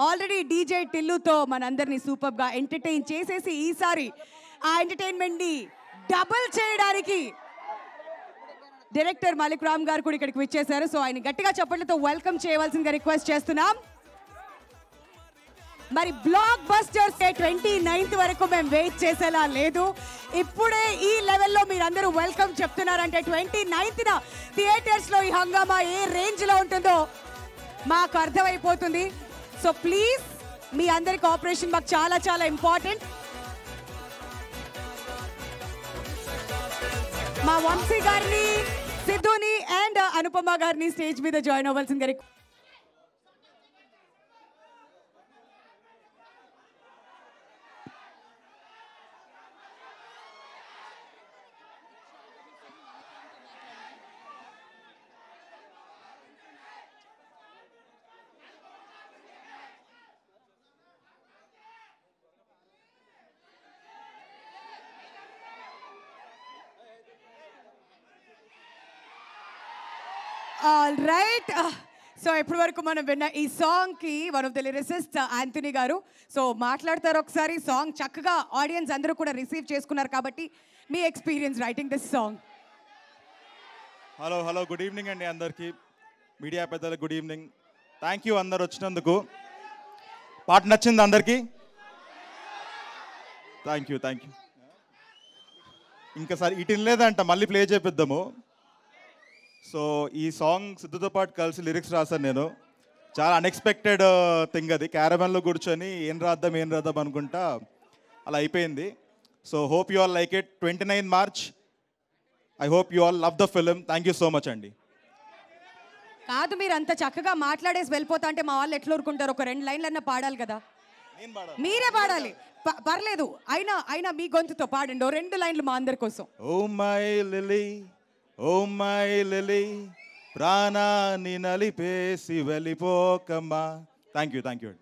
Already DJ టిల్లుతో మనందరినీ సూపర్గా ఎంటర్టైన్ చేసేసి ఈసారి ఆ ఎంటర్టైన్మెంట్ని డబుల్ చేయడానికి డైరెక్టర్ మల్లిక్ రామ్ గారు కూడా ఇక్కడికి విచ్చేశారు. సో ఆయన గట్టిగా చప్పట్లతో వెల్కమ్ చేయవలసిందిగా రిక్వెస్ట్ చేస్తున్నాం. మరి బ్లాక్ బస్టర్స్ 29th వరకు మేము వెయిట్ చేసేలా లేదు. ఇప్పుడే ఈ లెవెల్లో మీరందరూ వెల్కమ్ చెప్తున్నారంటే 29th థియేటర్స్లో ఈ హంగామా ఏ రేంజ్లో ఉంటుందో మాకు అర్థమైపోతుంది. సో ప్లీజ్ మీ అందరి కోఆపరేషన్ మాకు చాలా చాలా ఇంపార్టెంట్. మా వంశీ గారిని, సిద్ధుని అండ్ అనుపమ గారిని స్టేజ్ మీద జాయిన్ అవ్వాల్సింది గారి. All right. సో ఇప్పటి వరకు మనం విన్న ఈ సాంగ్కి one of the lyricist Anthony గారు సో మాట్లాడతారు ఒకసారి. సాంగ్ చక్కగా ఆడియన్స్ అందరూ కూడా రిసీవ్ చేసుకున్నారు కాబట్టి మీ experience writing this song. Hello good evening అండి అందరికీ, మీడియా పెద్దలకు గుడ్ ఈవినింగ్. థ్యాంక్ యూ అందరు వచ్చినందుకు. పాట నచ్చింది అందరికీ? Thank you. ఇంకా సార్ ఇటు లేదంట, మళ్ళీ ప్లే చేపిద్దాము. సో ఈ సాంగ్ సిద్ధుతో పాటు కలిసి లిరిక్స్ రాశాను నేను. చాలా అన్ఎక్స్పెక్టెడ్ థింగ్ అది. క్యారవెన్లో కూర్చొని ఏం రాద్దాం అనుకుంటా అలా అయిపోయింది. So hope you all like it. 29 March. I hope you all love the film. Thank you so much అండి. కాదు, మీరు అంత చక్కగా మాట్లాడేసి వెళ్ళిపోతా అంటే మా వాళ్ళు ఎట్లా ఊరుకుంటారు? ఒక 2 లైన్లన్నా పాడాలి కదా. మీరే పాడాలి, పర్లేదు. అయినా మీ గొంతుతో పాడండి 2 లైన్లు మా అందరి కోసం. Oh my Lily, oh my Lily, ప్రాణాన్ని నలిపేసి వెళ్ళిపోకమ్మా. థ్యాంక్ యూ అండి.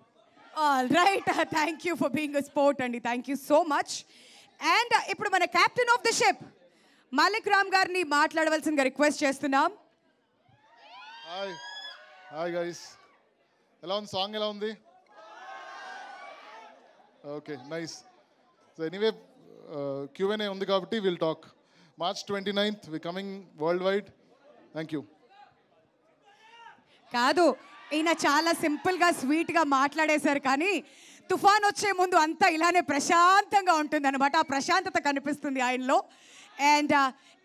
All right, thank you for being a sport అండి. Thank you so much. And ఇప్పుడు మన captain of the ship Malik Ram గారిని మాట్లాడవలసిందిగా రిక్వెస్ట్ చేస్తున్నాం. హాయ్ గైస్, ఎలా ఉంది సాంగ్? ఎలా ఉంది? Okay, nice. So anyway Q&A ఉంది కాబట్టి will talk. March 29th we coming worldwide. Thank you. కాదు, ఈయన చాలా సింపుల్గా స్వీట్గా మాట్లాడేశారు కానీ తుఫాన్ వచ్చే ముందు అంతా ఇలానే ప్రశాంతంగా ఉంటుంది అనమాట. ఆ ప్రశాంతత కనిపిస్తుంది ఆయనలో. అండ్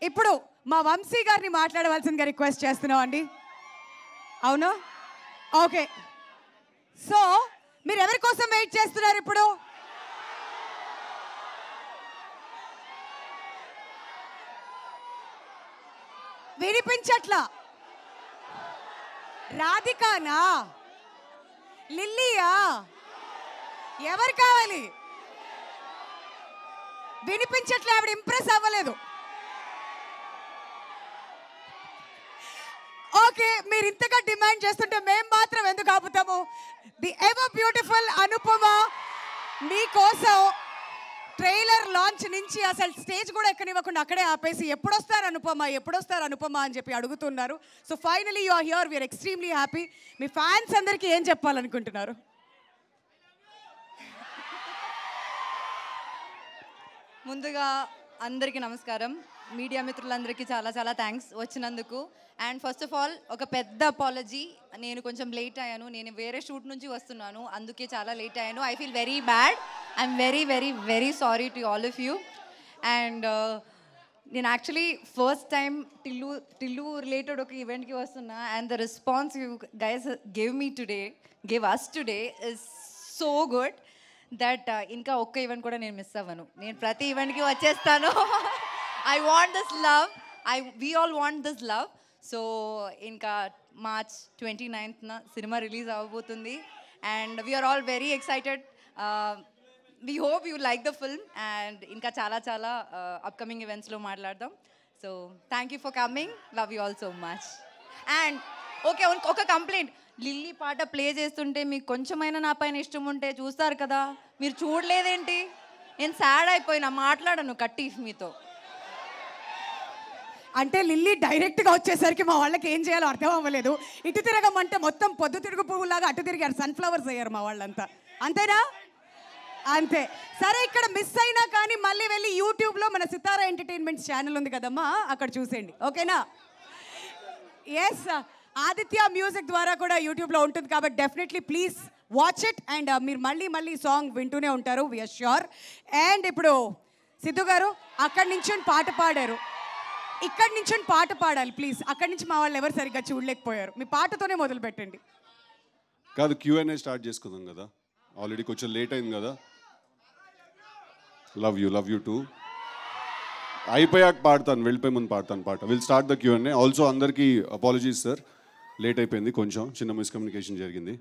ఇప్పుడు మా వంశీ గారిని మాట్లాడవలసిందిగా రిక్వెస్ట్ చేస్తున్నాం అండి. అవునా? ఓకే. సో మీరు ఎవరి కోసం వెయిట్ చేస్తున్నారు ఇప్పుడు? వినిపించట్లా? రాధికానా? లిల్లీయా? ఎవరు కావాలి? వినిపించట్లే, ఆవిడ ఇంప్రెస్ అవ్వలేదు. ఓకే, మీరు ఇంతగా డిమాండ్ చేస్తుంటే మేము మాత్రం ఎందుకు ఆపుతాము? ది ఎవర్ బ్యూటిఫుల్ అనుపమ మీకోసం ట్రైలర్ లాంచ్ నుంచి అసలు స్టేజ్ కూడా ఎక్కనివ్వకుండా అక్కడే ఆపేసి ఎప్పుడొస్తారు అనుపమ అని చెప్పి అడుగుతున్నారు. So finally you are here, we are extremely happy. మీ ఫ్యాన్స్ అందరికీ ఏం చెప్పాలనుకుంటున్నారు? ముందుగా అందరికీ నమస్కారం. మీడియా మిత్రులందరికీ చాలా చాలా థ్యాంక్స్ వచ్చినందుకు. అండ్ ఫస్ట్ ఆఫ్ ఆల్ ఒక పెద్ద అపాలజీ, నేను కొంచెం లేట్ అయ్యాను. నేను వేరే షూట్ నుంచి వస్తున్నాను, అందుకే చాలా లేట్ అయ్యాను. I feel very bad. I'm very very very sorry to all of you. And నేను actually first time Tillu related ఒక ఈవెంట్కి వస్తున్నా. And the response you guys gave us today is so good that ఇంకా ఒక్క event కూడా నేను miss అవ్వను. నేను ప్రతి ఈవెంట్కి వచ్చేస్తాను. I want this love. We all want this love. So ఇంకా March 29th సినిమా రిలీజ్ అవ్వబోతుంది. And we're all very excited. We hope you like the film. And ఇంకా చాలా చాలా అప్కమింగ్ ఈవెంట్స్లో మాట్లాడదాం. So thank you for coming. Love you all so much. And okay, ఒక complaint, Lily పాట ప్లే చేస్తుంటే మీకు కొంచెమైనా నా పైన ఇష్టం ఉంటే చూస్తారు కదా, మీరు చూడలేదేంటి? నేను సాడ్ అయిపోయినా, మాట్లాడను కట్టి మీతో. అంటే లిల్లీ డైరెక్ట్గా వచ్చేసరికి మా వాళ్ళకి ఏం చేయాలో అర్థం అవ్వలేదు. ఇటు తిరగమంటే మొత్తం పొద్దు తిరుగు పువ్వులాగా అటు తిరిగారు, సన్ఫ్లవర్స్ అయ్యారు మా వాళ్ళంతా. అంతేనా? అంతే. సరే, ఇక్కడ మిస్ అయినా కానీ మళ్ళీ వెళ్ళి యూట్యూబ్లో మన సితారా ఎంటర్టైన్మెంట్స్ ఛానల్ ఉంది కదమ్మా, అక్కడ చూసేయండి. ఓకేనా? ఎస్, ఆదిత్య మ్యూజిక్ ద్వారా కూడా యూట్యూబ్లో ఉంటుంది కాబట్టి definitely please watch it. And మీరు మళ్ళీ సాంగ్ వింటూనే ఉంటారు, వీఆర్ ష్యూర్. అండ్ ఇప్పుడు సిద్ధు గారు అక్కడి నుంచి పాట పాడారు, ఇక్కడి నుంచి పాట పాడాలి ప్లీజ్. అక్కడి నుంచి మా వాళ్ళు ఎవరు సరిగ్గా చూడలేకపోయారు. మీ పాటతోనే మొదలు పెట్టండి. కాదు, Q&A స్టార్ట్ చేసుకుందాం కదా. ఆల్రెడీ కొంచెం లేట్ అయింది కదా. Love you two. అయిపోయాక పాడతాను, వెళ్ళిపోయి ముందు పాడతాను పాట. Will start the Q&A. Also అందరికీ అపాలజీస్ సార్, లేట్ అయిపోయింది, కొంచెం చిన్న మిస్కమ్యూనికేషన్ జరిగింది.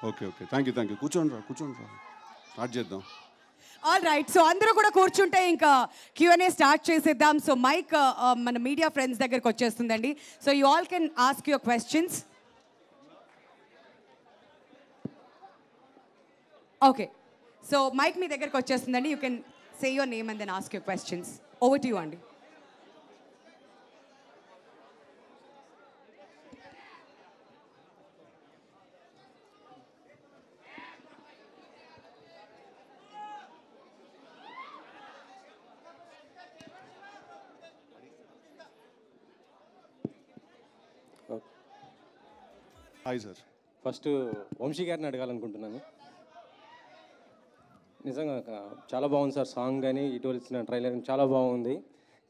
Okay thank you. కూర్చోండి రా స్టార్ట్ చేద్దాం. ఆల్ రైట్, సో అందరూ కూడా కూర్చుంటే ఇంకా Q&A స్టార్ట్ చేసేద్దాం. సో మైక్ మన మీడియా ఫ్రెండ్స్ దగ్గరకు వచ్చేస్తుందండి. So you all can ask your questions. Okay, so mic మీ దగ్గరకు వచ్చేస్తుందండి. You can say your name and then ask your questions. Over to you అండి. Hi sir. ఫస్ట్ వంశీ గారిని అడగాలనుకుంటున్నాను. నిజంగా చాలా బాగుంది సార్, సాంగ్ కానీ ఇటీవల ఇచ్చిన ట్రైలర్ చాలా బాగుంది.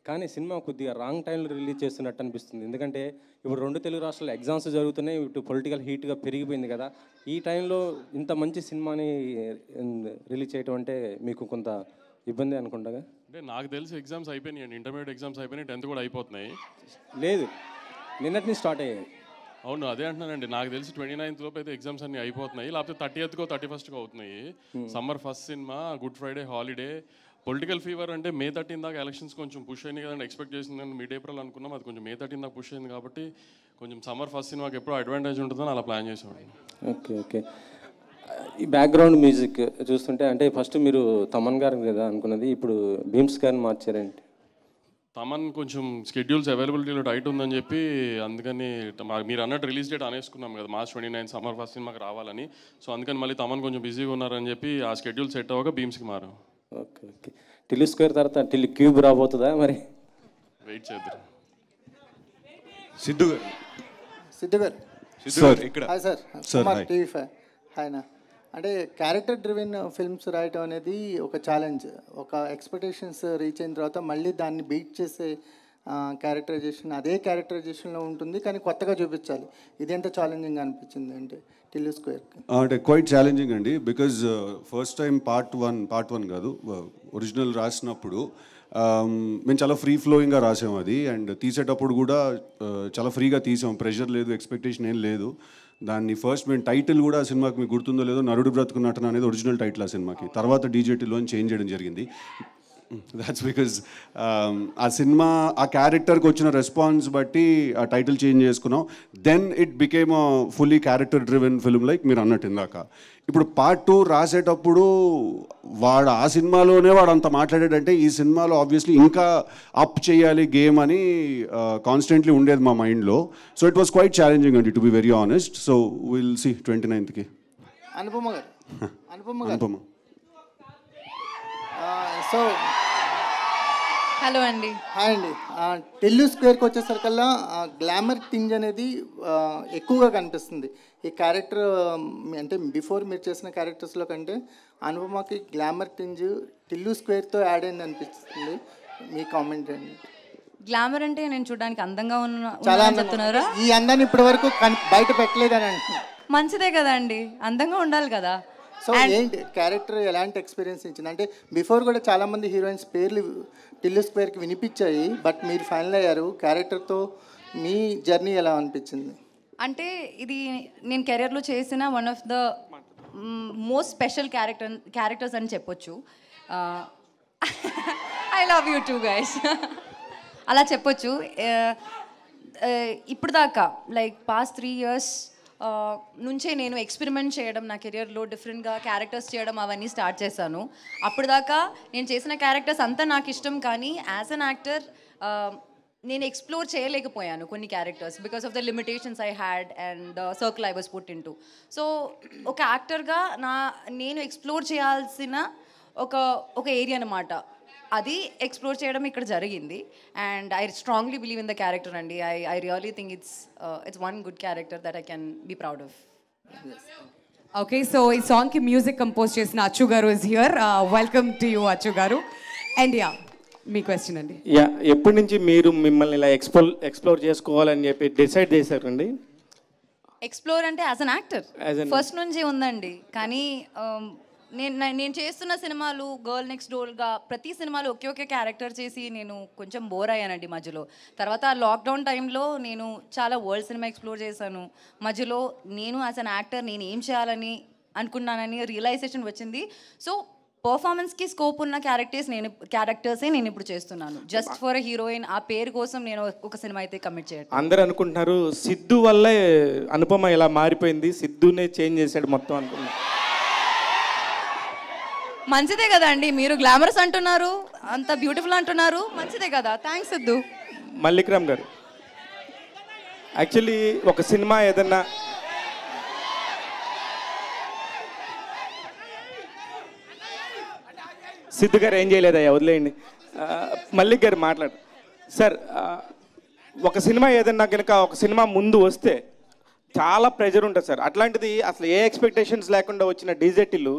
కానీ సినిమా కొద్దిగా రాంగ్ టైంలో రిలీజ్ చేస్తున్నట్టు అనిపిస్తుంది. ఎందుకంటే ఇప్పుడు 2 తెలుగు రాష్ట్రాల్లో ఎగ్జామ్స్ జరుగుతున్నాయి, ఇటు పొలిటికల్ హీట్గా పెరిగిపోయింది కదా. ఈ టైంలో ఇంత మంచి సినిమాని రిలీజ్ చేయడం అంటే మీకు కొంత ఇబ్బంది అనుకుంటా. అంటే నాకు తెలిసి ఎగ్జామ్స్ అయిపోయినాయి, ఇంటర్మీడియట్ ఎగ్జామ్స్ అయిపోయినాయి, 10th కూడా అయిపోతున్నాయి. లేదు, నిన్నటి నుంచి స్టార్ట్ అయ్యాయి. అవును, అదే అంటున్నానండి. నాకు తెలిసి 29th లోపు అయితే ఎగ్జామ్స్ అన్ని అయిపోతున్నాయి, లేకపోతే 30th 31st అవుతున్నాయి. Summer first cinema, good Friday holiday, political fever అంటే May 13 దాకా ఎలక్షన్స్ కొంచెం పుష్ అయింది కదండి. ఎక్స్పెక్ట్ చేసింది మిడ్-April అనుకున్నాం, అది కొంచెం May 13 దాకా పుష్ అయింది కాబట్టి కొంచెం సమ్మర్ ఫస్ట్ సినిమాకి ఎప్పుడో అడ్వాంటేజ్ ఉంటుందని అలా ప్లాన్ చేసామండి. ఓకే. ఈ బ్యాక్గ్రౌండ్ మ్యూజిక్ చూస్తుంటే అంటే ఫస్ట్ మీరు తమన్ గారు కదా అనుకున్నది, ఇప్పుడు భీమ్స్ గారిని మార్చారండి. తమన్ కొంచెం స్కెడ్యూల్స్ అవైలబిలిటీలో టైట్ ఉందని చెప్పి, అందుకని మీరు అన్నట్టు రిలీజ్ డేట్ అనేసుకున్నాం కదా, March 29 సమ్మర్ ఫస్ట్ సినిమాకి రావాలని. సో అందుకని మళ్ళీ తమన్ కొంచెం బిజీగా ఉన్నారని చెప్పి ఆ స్కెడ్యూల్ సెట్ అవ్వక బీమ్స్కి మారాం. ఓకే. టిల్లు స్క్వేర్ తర్వాత టిల్లు క్యూబ్ రాబోతుందా మరి? వెయిట్ చేద్దాం. సిద్ధు గారు ఇక్కడ. Hi sir, Kumar TV5. హాయ్నా. అంటే క్యారెక్టర్ డ్రివెన్ ఫిల్మ్స్ రాయటం అనేది ఒక ఛాలెంజ్. ఒక ఎక్స్పెక్టేషన్స్ రీచ్ అయిన తర్వాత మళ్ళీ దాన్ని బీట్ చేసే క్యారెక్టరైజేషన్ అదే క్యారెక్టరైజేషన్లో ఉంటుంది, కానీ కొత్తగా చూపించాలి. ఇది ఎంత ఛాలెంజింగ్ అనిపించింది అంటే టిల్లు స్క్వేర్? అంటే క్వైట్ ఛాలెంజింగ్ అండి, because first time part one కాదు, ఒరిజినల్ రాసినప్పుడు మేము చాలా ఫ్రీ ఫ్లోయింగ్గా రాసాం అది. అండ్ తీసేటప్పుడు కూడా చాలా ఫ్రీగా తీసాం, ప్రెషర్ లేదు, ఎక్స్పెక్టేషన్ ఏం లేదు. దాన్ని ఫస్ట్ మేము టైటిల్ కూడా ఆ సినిమాకి మీకు గుర్తుందో లేదో, నరుడు బ్రతుకు నటన అనేది ఒరిజినల్ టైటిల్ ఆ సినిమాకి. తర్వాత డీజేటీలోని చేంజ్ చేయడం జరిగింది. దాట్స్ బికాజ్ ఆ సినిమా ఆ క్యారెక్టర్కి వచ్చిన రెస్పాన్స్ బట్టి ఆ టైటిల్ చేంజ్ చేసుకున్నాం. Then it became a fully character driven film like మీరు అన్నట్టు ఇందాక. ఇప్పుడు పార్ట్ 2 రాసేటప్పుడు వాడు ఆ సినిమాలోనే వాడు అంత మాట్లాడాడంటే ఈ సినిమాలో ఆబ్వియస్లీ ఇంకా అప్ చేయాలి గేమ్ అని కాన్స్టెంట్లీ ఉండేది మా మైండ్లో. So it was quite challenging అండి, to be very honest. So will see 29th Anupama. So hello అండి. హాయ్ అండి. టిల్లు స్క్వేర్కి వచ్చేసరికల్లా గ్లామర్ థింగ్ అనేది ఎక్కువగా కనిపిస్తుంది ఈ క్యారెక్టర్. అంటే బిఫోర్ మీరు చేసిన క్యారెక్టర్స్లో కంటే అనుపమకి గ్లామర్ థింగ్ టిల్లు స్క్వేర్తో యాడ్ అయింది అనిపిస్తుంది. మీ కామెంట్ అండి. గ్లామర్ అంటే నేను చూడడానికి అందంగా చాలా చెప్తున్నారా? ఈ అందాన్ని ఇప్పటి వరకు బయట పెట్టలేదని అంటున్నాను. మంచిదే కదా అండి, అందంగా ఉండాలి కదా. సో ఏంటి క్యారెక్టర్ ఎలాంటి ఎక్స్పీరియన్స్ ఇచ్చింది? అంటే బిఫోర్ కూడా చాలామంది హీరోయిన్స్ పేర్లు టిల్లు స్క్వేర్కి వినిపించాయి, బట్ మీరు ఫైనల్ అయ్యారు. క్యారెక్టర్తో మీ జర్నీ ఎలా అనిపించింది? అంటే ఇది నేను కెరియర్లో చేసిన one of the most special characters అని చెప్పొచ్చు. I love you two guys అలా చెప్పొచ్చు. ఇప్పుడు దాకా లైక్ పాస్ట్ 3 years నుంచే నేను ఎక్స్పెరిమెంట్ చేయడం నా కెరియర్లో, డిఫరెంట్గా క్యారెక్టర్స్ చేయడం అవన్నీ స్టార్ట్ చేశాను. అప్పుడు దాకా నేను చేసిన క్యారెక్టర్స్ అంతా నాకు ఇష్టం, కానీ యాజ్ అన్ యాక్టర్ నేను ఎక్స్ప్లోర్ చేయలేకపోయాను కొన్ని characters because of the limitations I had and the circle I was put in to. So ఒక యాక్టర్గా నేను ఎక్స్ప్లోర్ చేయాల్సిన ఒక ఏరియా అనమాట, అది ఎక్స్ప్లోర్ చేయడం ఇక్కడ జరిగింది. And I strongly believe in the character అండి. I really think it's one good character that I can be proud of. Okay, so ఈ సాంగ్కి మ్యూజిక్ కంపోజ్ చేసిన Achu garu is here. Welcome to you Achu garu. And yeah, మీ question అండి. Yeah, ఎప్పటి నుంచి మీరు మిమ్మల్ని ఇలా ఎక్స్ప్లోర్ చేసుకోవాలని చెప్పి డిసైడ్ చేశారండి? ఎక్స్ప్లోర్ అంటే as an actor As an- first నుంచి ఉందండి. కానీ నేను చేస్తున్న సినిమాలు గర్ల్ నెక్స్ట్ డోర్గా ప్రతి సినిమాలు ఒకే క్యారెక్టర్ చేసి నేను కొంచెం బోర్ అయ్యానండి మధ్యలో. తర్వాత లాక్డౌన్ టైంలో నేను చాలా వరల్డ్ సినిమా ఎక్స్ప్లోర్ చేశాను. మధ్యలో నేను యాజ్ అన్ యాక్టర్ నేను ఏం చేయాలని అనుకున్నానని రియలైజేషన్ వచ్చింది. సో పర్ఫార్మెన్స్కి స్కోప్ ఉన్న క్యారెక్టర్సే నేను ఇప్పుడు చేస్తున్నాను. జస్ట్ ఫర్ అ హీరోయిన్ ఆ పేరు కోసం నేను ఒక సినిమా అయితే కమిట్ చేయట్లేదు. అందరూ అనుకుంటున్నారు సిద్ధు వల్లే అనుపమ ఇలా మారిపోయింది, సిద్ధునే చేంజ్ చేశాడు మొత్తం అనుకున్నారు. మంచిదే కదా అండి, మీరు గ్లామరస్ అంటున్నారు, అంత బ్యూటిఫుల్ అంటున్నారు, మంచిదే కదా. థ్యాంక్స్ సిద్ధు. మల్లిక్రామ్ గారు, యాక్చువల్లీ ఒక సినిమా ఏదన్నా సిద్ధు గారు ఏం చేయలేదయ్యా, వదిలేయండి. మల్లిక్ గారు మాట్లాడు సార్. ఒక సినిమా ఏదన్నా కనుక ఒక సినిమా ముందు వస్తే చాలా ప్రెజర్ ఉంటుంది సార్. అట్లాంటిది అసలు ఏ ఎక్స్పెక్టేషన్స్ లేకుండా వచ్చిన డీజెటీలు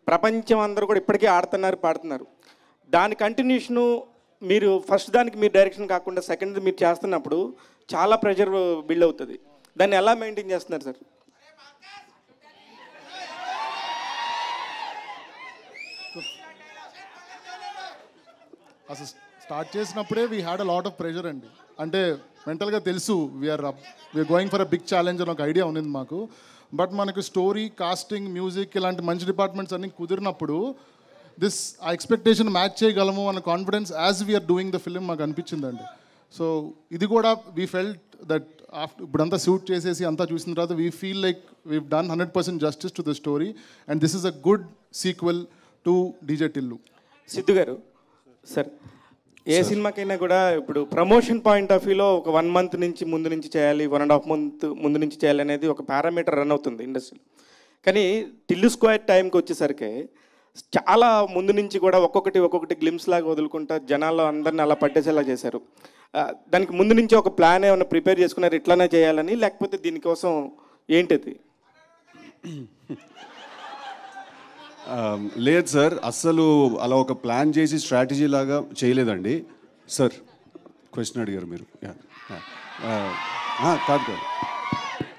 ప్రపంచం అందరూ కూడా ఇప్పటికీ ఆడుతున్నారు, పాడుతున్నారు. దాని కంటిన్యూషను మీరు ఫస్ట్ దానికి మీరు డైరెక్షన్ కాకుండా సెకండ్ మీరు చేస్తున్నప్పుడు చాలా ప్రెషర్ బిల్డ్ అవుతుంది. దాన్ని ఎలా మెయింటైన్ చేస్తున్నారు సార్? అసలు స్టార్ట్ చేసినప్పుడే we had a lot of pressure అండి. అంటే మెంటల్గా తెలుసు we are going for a big challenge అని ఒక ఐడియా ఉన్నింది మాకు. బట్ మనకు స్టోరీ, కాస్టింగ్, మ్యూజిక్ ఇలాంటి మంచి డిపార్ట్మెంట్స్ అన్నీ కుదిరినప్పుడు ఆ ఎక్స్పెక్టేషన్ మ్యాచ్ చేయగలము అన్న confidence as we are doing the film మాకు అనిపించిందండి. సో ఇది కూడా వీ ఫెల్ట్ దట్ ఇప్పుడంతా షూట్ చేసేసి అంతా చూసిన తర్వాత we feel like we've done 100% justice to the story and this is a good sequel to DJ Tillu. Siddhu గారు సార్, ఏ సినిమాకైనా కూడా ఇప్పుడు ప్రమోషన్ పాయింట్ ఆఫ్ వ్యూలో ఒక 1 month నుంచి ముందు నుంచి చేయాలి, 1.5 month ముందు నుంచి చేయాలి అనేది ఒక పారామీటర్ రన్ అవుతుంది ఇండస్ట్రీలో. కానీ టిల్లు స్క్వేర్ టైంకి వచ్చేసరికి చాలా ముందు నుంచి కూడా ఒక్కొక్కటి గ్లిమ్స్ లాగా వదులుకుంటా జనాల్లో అందరిని అలా పట్టేసేలా చేశారు. దానికి ముందు నుంచి ఒక ప్లాన్ ఏమైనా ప్రిపేర్ చేసుకున్నారు ఇట్లానే చేయాలని, లేకపోతే దీనికోసం ఏంటిది? లేదు సార్, అస్సలు అలా ఒక ప్లాన్ చేసి స్ట్రాటజీ లాగా చేయలేదండి సార్. క్వశ్చన్ అడిగారు మీరు. కాదు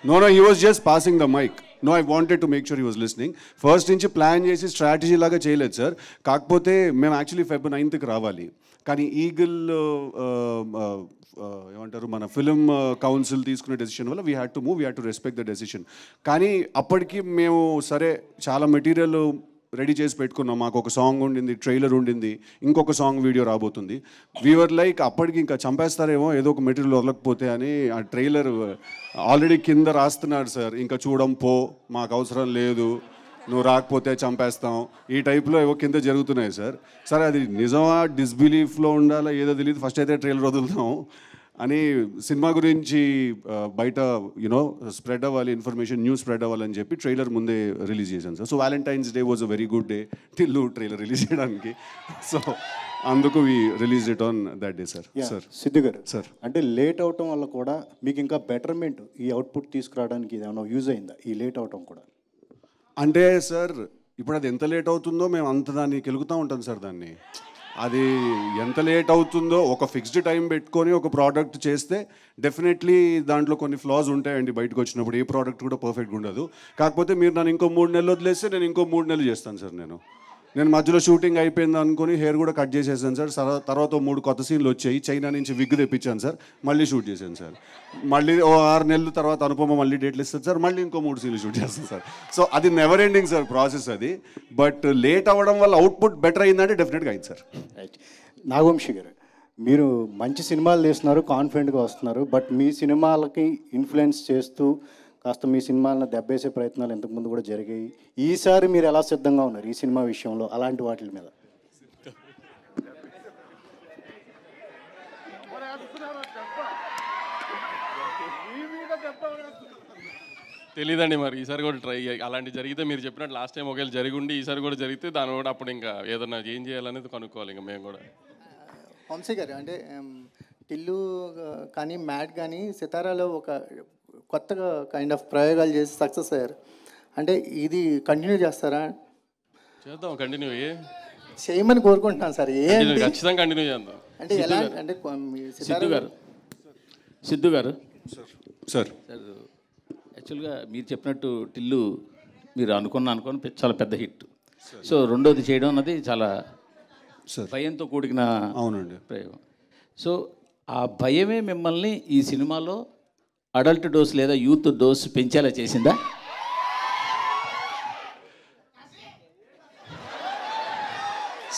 no he was just passing the mike. No, I wanted to make sure he was listening. First నుంచి ప్లాన్ చేసి స్ట్రాటజీ లాగా చేయలేదు సార్. కాకపోతే మేము యాక్చువల్లీ Feb 9th రావాలి, కానీ ఈగిల్ ఏమంటారు మన ఫిలిం కౌన్సిల్ తీసుకునే డెసిషన్ వల్ల we had to move, we had to respect the decision. కానీ అప్పటికి మేము సరే చాలా మెటీరియల్ రెడీ చేసి పెట్టుకున్నాం. మాకు ఒక సాంగ్ ఉండింది, ట్రైలర్ ఉండింది, ఇంకొక సాంగ్ వీడియో రాబోతుంది. వీవర్ లైక్ అప్పటికి ఇంకా చంపేస్తారేమో ఏదో ఒక మెటీరియల్ వదలకపోతే అని ఆ ట్రైలర్ ఆల్రెడీ కింద రాస్తున్నాడు సార్, ఇంకా చూడం పో, మాకు అవసరం లేదు, నువ్వు రాకపోతే చంపేస్తాం, ఈ టైప్లో ఏవో కింద జరుగుతున్నాయి సార్. సరే అది నిజమా డిస్బిలీఫ్లో ఉండాలా ఏదో తెలియదు, ఫస్ట్ అయితే ట్రైలర్ వదులుతాం అని సినిమా గురించి బయట యూనో స్ప్రెడ్ అవ్వాలి, ఇన్ఫర్మేషన్ న్యూస్ స్ప్రెడ్ అవ్వాలని చెప్పి ట్రైలర్ ముందే రిలీజ్ చేశాను sir. So Valentine's day was a very good day Tillu trailer release చేయడానికి. సో అందుకు we release it on that day sir. Sir Siddhu గారు సార్, అంటే లేట్ అవటం వల్ల కూడా మీకు ఇంకా బెటర్మెంట్ ఈ అవుట్పుట్ తీసుకురావడానికి ఏమైనా యూజ్ అయిందా ఈ లేట్ అవటం కూడా? అంటే సార్ ఇప్పుడు అది ఎంత లేట్ అవుతుందో మేము అంత దాన్ని కెలుగుతూ ఉంటాం సార్. దాన్ని అది ఎంత లేట్ అవుతుందో ఒక ఫిక్స్డ్ టైం పెట్టుకొని ఒక ప్రోడక్ట్ చేస్తే డెఫినెట్లీ దాంట్లో కొన్ని ఫ్లాస్ ఉంటాయండి. బయటకు వచ్చినప్పుడు ఏ ప్రోడక్ట్ కూడా పర్ఫెక్ట్గా ఉండదు. కాకపోతే మీరు నన్ను ఇంకో 3 నెలలు వదిలేస్తే నేను ఇంకో 3 నెలలు చేస్తాను సార్. నేను మధ్యలో షూటింగ్ అయిపోయింది అనుకుని హెయిర్ కూడా కట్ చేసేసాను సార్. తర్వాత 3 కొత్త సీన్లు వచ్చాయి, చైనా నుంచి విగ్ తెప్పించాను సార్, మళ్ళీ షూట్ చేశాను సార్. మళ్ళీ 6 నెలల తర్వాత అనుపమ మళ్ళీ డేట్లు ఇస్తుంది సార్, మళ్ళీ ఇంకో 3 సీన్లు షూట్ చేస్తాను సార్. సో అది నెవర్ ఎండింగ్ సార్ ప్రాసెస్ అది. బట్ లేట్ అవ్వడం వల్ల అవుట్పుట్ బెటర్ అయిందంటే డెఫినెట్గా అయింది సార్. రైట్. నాగవంశీ గారు, మీరు మంచి సినిమాలు తీస్తున్నారు, కాన్ఫిడెంట్గా వస్తున్నారు, బట్ మీ సినిమాలకి ఇన్ఫ్లుయెన్స్ చేస్తూ కాస్త మీ సినిమాలను దెబ్బేసే ప్రయత్నాలు ఇంతకుముందు కూడా జరిగాయి. ఈసారి మీరు ఎలా సిద్ధంగా ఉన్నారు ఈ సినిమా విషయంలో, అలాంటి వాటి మీద? తెలీదండి మరి ఈసారి కూడా ట్రై అలాంటి జరిగితే మీరు చెప్పినట్టు లాస్ట్ టైం ఒకవేళ జరిగి ఉండి ఈసారి కూడా జరిగితే దాని కూడా అప్పుడు ఇంకా ఏదన్నా ఏం చేయాలనేది కనుక్కోవాలి ఇంకా మేము కూడా. వంశీ గారు, అంటే టిల్లు కానీ మ్యాట్ కానీ సితారాలో ఒక కొత్తగా కైండ్ ఆఫ్ ప్రయోగాలు చేసి సక్సెస్ అయ్యారు. అంటే ఇది కంటిన్యూ చేస్తారా? చేద్దాం, కంటిన్యూ చేయమని కోరుకుంటున్నాను సార్. ఖచ్చితంగా కంటిన్యూ చేద్దాం. అంటే ఎలా అంటే సిద్ధు గారు సార్ యాక్చువల్గా మీరు చెప్పినట్టు టిల్లు మీరు అనుకుని చాలా పెద్ద హిట్. సో రెండోది చేయడం అన్నది చాలా భయంతో కూడిన అవునండి ప్రయోగం. సో ఆ భయమే మిమ్మల్ని ఈ సినిమాలో అడల్ట్ డోస్ లేదా యూత్ డోస్ పెంచేలా చేసిందా?